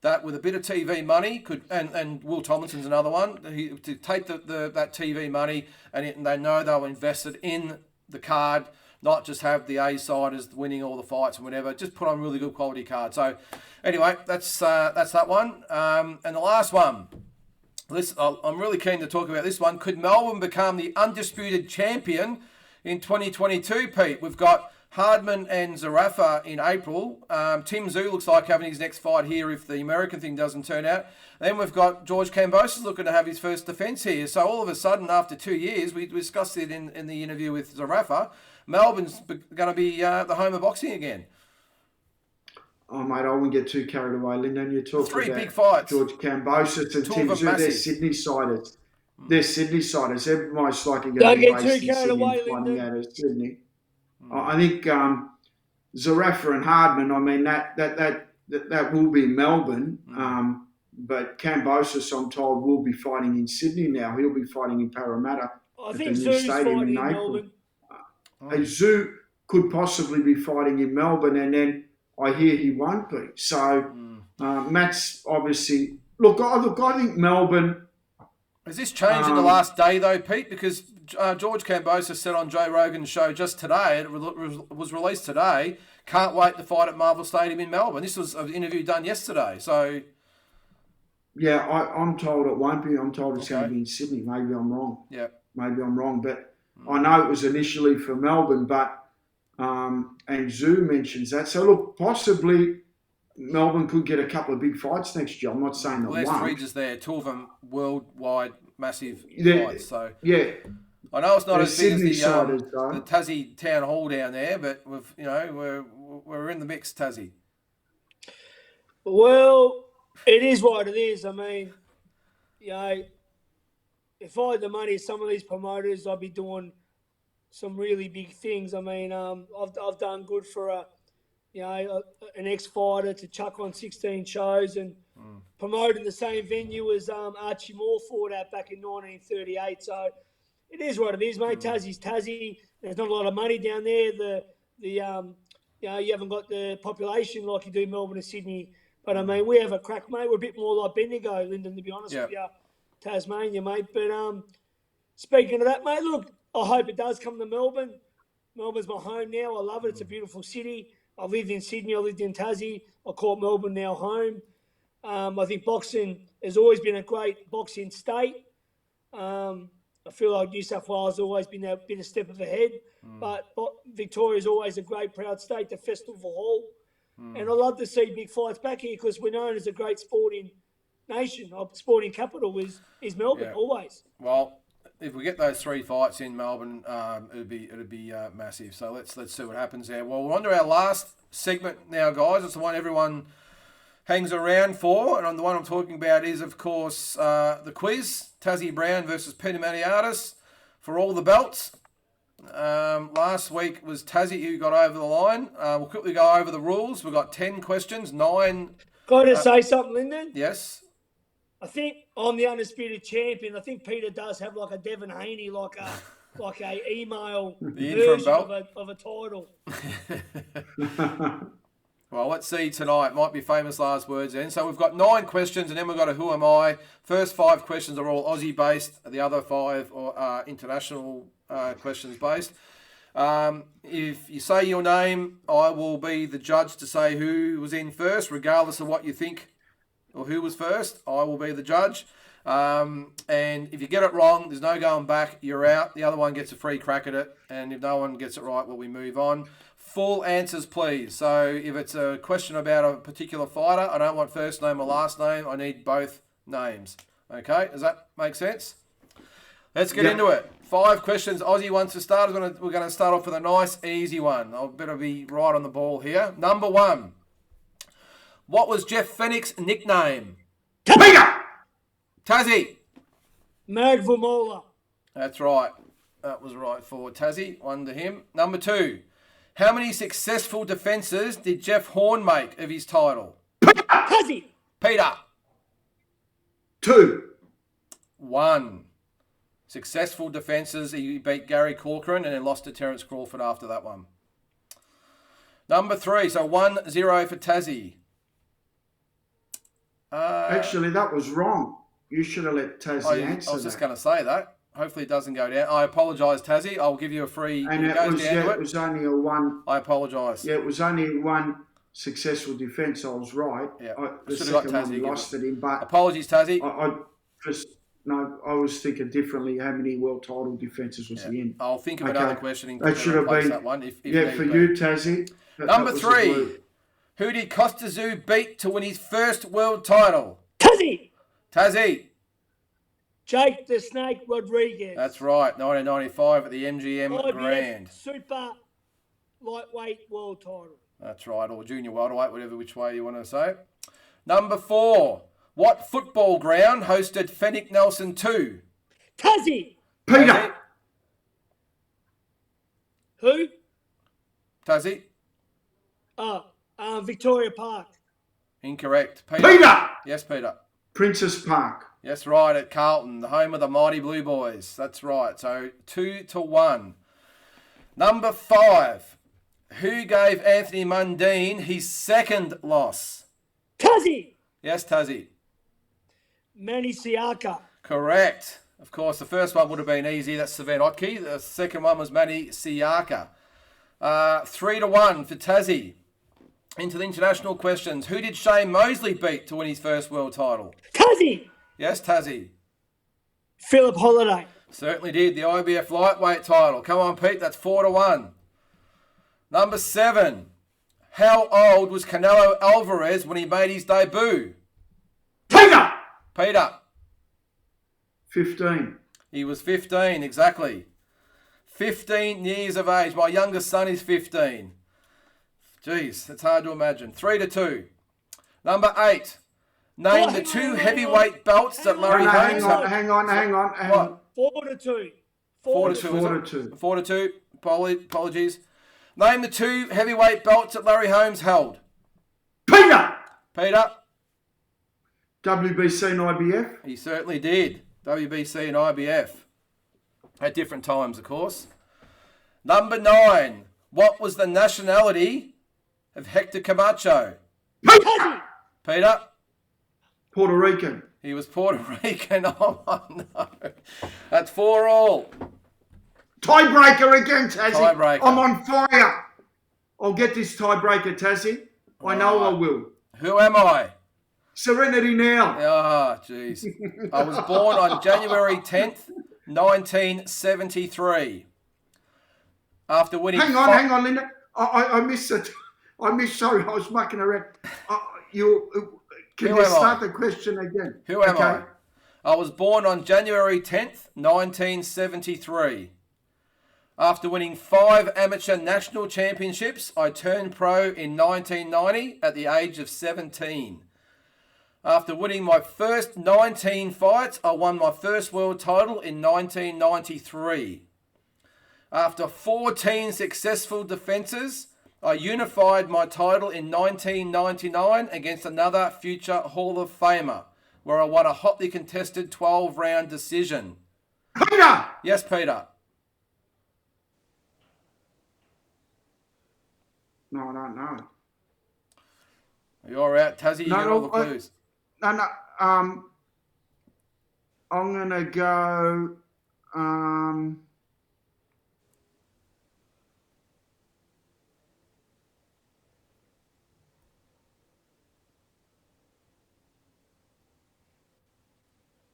That with a bit of TV money could, and Will Tomlinson's another one, to take that TV money and they know they'll invest it in the card, not just have the A side as winning all the fights and whatever. Just put on really good quality cards. So anyway, that's that one. And the last one, I'm really keen to talk about this one. Could Melbourne become the undisputed champion in 2022, Pete? We've got Hardman and Zerafa in April. Tim Tszyu looks like having his next fight here if the American thing doesn't turn out. Then we've got George Cambosis looking to have his first defence here. So all of a sudden, after 2 years, we discussed it in the interview with Zerafa, Melbourne's going to be the home of boxing again. Oh, mate, I wouldn't get too carried away, Lyndon. You're talking Three about big fights. George Cambosis and Tim Tszyu. They're Sydney-siders. They're Sydney-siders. They're most likely going to be based in Sydney and flying out of Sydney. I think Zerafa and Hardman, I mean, that will be in Melbourne. But Cambosis, I'm told, will be fighting in Sydney now. He'll be fighting in Parramatta I at think the new Zoo's stadium fighting in in April. Melbourne. Zoo could possibly be fighting in Melbourne, and then I hear he won't be. So Matt's obviously... Look, I think Melbourne... Has this changed in the last day, though, Pete? Because George Cambosis said on Joe Rogan's show just today, it was released today, can't wait to fight at Marvel Stadium in Melbourne. This was an interview done yesterday, so... Yeah, I'm told it won't be. I'm told it's going to be in Sydney. Maybe I'm wrong. Yeah. Maybe I'm wrong. But I know it was initially for Melbourne, but... and Zoo mentions that. So, look, possibly Melbourne could get a couple of big fights next year. I'm not saying they Well, there's won't. three just there, two of them worldwide massive fights. So yeah, I know it's not as big as the the Tazzie Town Hall down there, but we're in the mix, Tazzie. Well, it is what it is. I mean, if I had the money, some of these promoters, I'd be doing some really big things. I mean, I've done good for an ex-fighter to chuck on 16 shows and promote in the same venue as Archie Moore fought at back in 1938. So it is what it is, mate. Tassie's Tassie. There's not a lot of money down there. You haven't got the population like you do Melbourne and Sydney. But I mean, we have a crack, mate. We're a bit more like Bendigo, Lyndon, to be honest with you, Tasmania, mate. But speaking of that, mate, look, I hope it does come to Melbourne. Melbourne's my home now. I love it. It's a beautiful city. I lived in Sydney. I lived in Tassie. I call Melbourne now home. I think boxing has always been a great boxing state. I feel like New South Wales has always been a step ahead. But Victoria's always a great, proud state, the Festival Hall. And I love to see big fights back here because we're known as a great sporting nation. Our sporting capital is Melbourne, always. Well, if we get those three fights in Melbourne, it'd be massive. So let's see what happens there. Well, we're on to our last segment now, guys. It's the one everyone hangs around for, and the one I'm talking about is, of course, the quiz: Tazzie Brown versus Peter Maniatis for all the belts. Last week was Tazzie who got over the line. We'll quickly go over the rules. We've got 10 questions, 9. Got to say something, Lyndon? Yes. I think I'm the undisputed champion. I think Peter does have like a Devon Haney, like a email version of a title. Well, let's see tonight. Might be famous last words then. So we've got 9 questions, and then we've got a Who Am I? First 5 questions are all Aussie-based. The other 5 are international questions based. If you say your name, I will be the judge to say who was in first, regardless of what you think or who was first. I will be the judge. And if you get it wrong, there's no going back. You're out. The other one gets a free crack at it. And if no one gets it right, well, we move on. Full answers, please. So if it's a question about a particular fighter, I don't want first name or last name. I need both names. Okay? Does that make sense? Let's get into it. 5 questions. Aussie wants to start. We're going to start off with a nice, easy one. I better be right on the ball here. Number 1. What was Jeff Fennick's nickname? Tazzie. Magvamola. That's right. That was right for Tazzie. 1 to him. Number 2. How many successful defences did Jeff Horn make of his title? Tazzie. Peter. 2. 1. Successful defences. He beat Gary Corcoran and then lost to Terence Crawford after that one. Number 3. So 1-0 for Tazzie. Actually, that was wrong. You should have let Tazzie answer I was just going to say that. Hopefully it doesn't go down. I apologise, Tazzie. I'll give you a free... And it was only a 1... I apologise. Yeah, it was only 1 successful defence. I was right. Yeah. The second one we lost it in. But apologies, Tazzie. I was thinking differently. How many world title defences was he in? I'll think of another question. That should have been that one. If for you, Tazzie. Number 3. Who did Costa Zoo beat to win his first world title? Tazzie. Jake the Snake Rodriguez. That's right. 1995 at the MGM Grand. Super lightweight world title. That's right. Or junior welterweight, which way you want to say it. Number 4. What football ground hosted Fennick Nelson 2? Tazzie. Peter. Tazzie. Who? Tazzie. Victoria Park. Incorrect. Peter! Yes, Peter. Princess Park. Yes, right, at Carlton, the home of the mighty Blue Boys. That's right. So 2-1. Number 5. Who gave Anthony Mundine his second loss? Tazzie! Yes, Tazzie. Manny Siaka. Correct. Of course, the first one would have been easy. That's Sven Otke. The second one was Manny Siaka. 3-1 for Tazzie. Into the international questions. Who did Shane Mosley beat to win his first world title? Tazzie! Yes, Tazzie. Philip Holiday. Certainly did. The IBF lightweight title. Come on, Pete. That's 4-1. Number 7. How old was Canelo Alvarez when he made his debut? Peter! Peter. 15. He was 15, exactly. 15 years of age. My youngest son is 15. Jeez, it's hard to imagine. 3-2. Number 8. Name the two heavyweight belts that Larry Holmes had. Hang on. What? 4-2. 4-2. 4-2. Apologies. Name the two heavyweight belts that Larry Holmes held. Peter! Peter. WBC and IBF. He certainly did. WBC and IBF. At different times, of course. Number 9. What was the nationality of Hector Camacho? Peter! Peter. Puerto Rican. He was Puerto Rican. Oh, no. That's 4-all. Tiebreaker again, Tazzie. Tiebreaker. I'm on fire. I'll get this tiebreaker, Tazzie. I know I will. Who am I? Serenity now. Ah, jeez. I was born on January 10th, 1973. After winning... Hang on, Linda. I missed it. Sorry, I was mucking around. Can you start the question again? Who am I? I was born on January 10th, 1973. After winning 5 amateur national championships, I turned pro in 1990 at the age of 17. After winning my first 19 fights, I won my first world title in 1993. After 14 successful defences, I unified my title in 1999 against another future Hall of Famer, where I won a hotly contested 12-round decision. Peter! Yes, Peter. No, I don't know. You're out. Tazzie, you get all the clues. No. I'm going to go...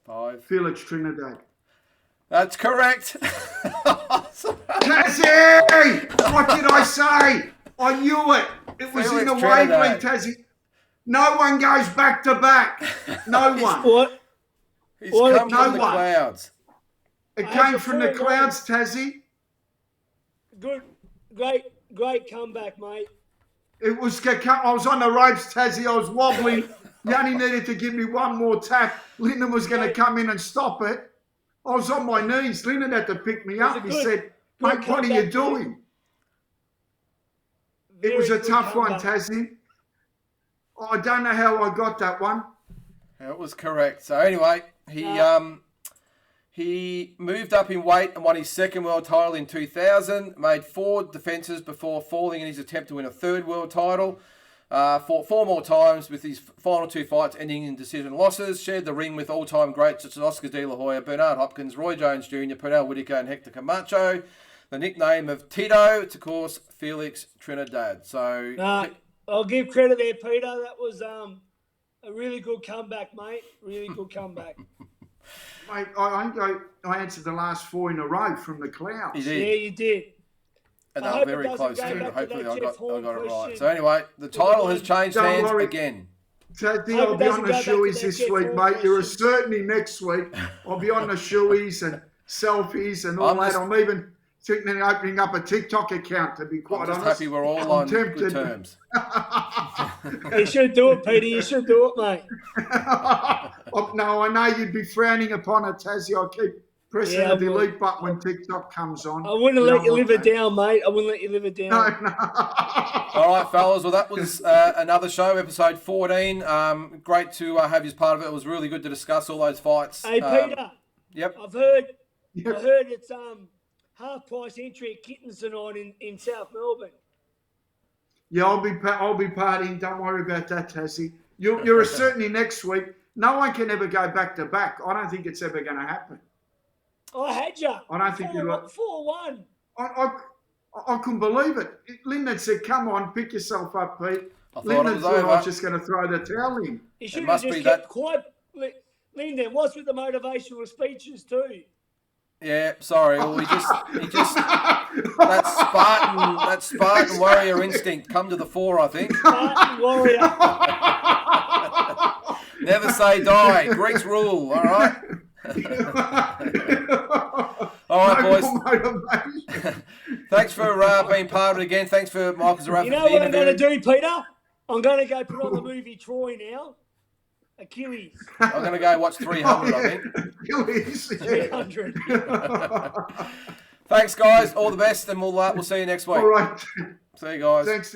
Five. Felix Trinidad. That's correct. Tazzie! What did I say? I knew it. It was Felix in the Trinidad. wavelength, Tazzie. No one goes back to back. No one. What? He's What? come from the No one. clouds. It came from the clouds, Tazzie. Good. Great comeback, mate. It was. I was on the ropes, Tazzie. I was wobbling. You only needed to give me one more tap. Lyndon was going to come in and stop it. I was on my knees. Lyndon had to pick me up. He said, mate, what are you doing? It was a tough one, Tazzie. I don't know how I got that one. That was correct. So anyway, he moved up in weight and won his second world title in 2000. Made 4 defences before falling in his attempt to win a third world title. Fought 4 more times with his final 2 fights ending in decision losses. Shared the ring with all-time greats such as Oscar De La Hoya, Bernard Hopkins, Roy Jones Jr., Pernell Whitaker and Hector Camacho. The nickname of Tito, it's of course Felix Trinidad. So I'll give credit there, Peter. That was a really good comeback, mate. Really good comeback. Mate, I answered the last 4 in a row from the clouds. Yeah, you did. And they were very close too. Hopefully I got it right. So anyway, the title has changed hands again. Tazzie, I'll be on the shoeies this week, mate. You're a certainty next week. I'll be on the shoeies and selfies and all that. I'm even thinking of opening up a TikTok account, to be quite honest. I'm just happy we're all on good terms. You should do it, Peter. You should do it, mate. No, I know you'd be frowning upon it, Tazzie. I'll keep Pressing Yeah, the delete button when TikTok comes on. I wouldn't let you live it down, mate. I wouldn't let you live it down. No. All right, fellas. Well, that was another show, episode 14. Great to have you as part of it. It was really good to discuss all those fights. Hey, Peter. Yep. I heard it's half price entry at Kittens tonight in South Melbourne. Yeah, I'll be partying. Don't worry about that, Tazzie. You're certainly next week. No one can ever go back to back. I don't think it's ever going to happen. I had you. I don't think you're right. 4-1. I couldn't believe it. Lyndon said, "Come on, pick yourself up, Pete." Lyndon thought I was just going to throw the towel in. You should have just kept quiet. Lyndon, what's with the motivational speeches too? Yeah, sorry. Well, he just that Spartan warrior instinct come to the fore, I think. Spartan warrior. Never say die. Greeks rule. All right. All right, boys. Thanks for being part of it again. Thanks for Michael Zerafa. You know what I'm going to do, Peter? I'm going to go put on the movie Troy now. Achilles. I'm going to go watch 300, I think. Achilles. 300. Thanks, guys. All the best, and we'll see you next week. All right. See you guys. Thanks.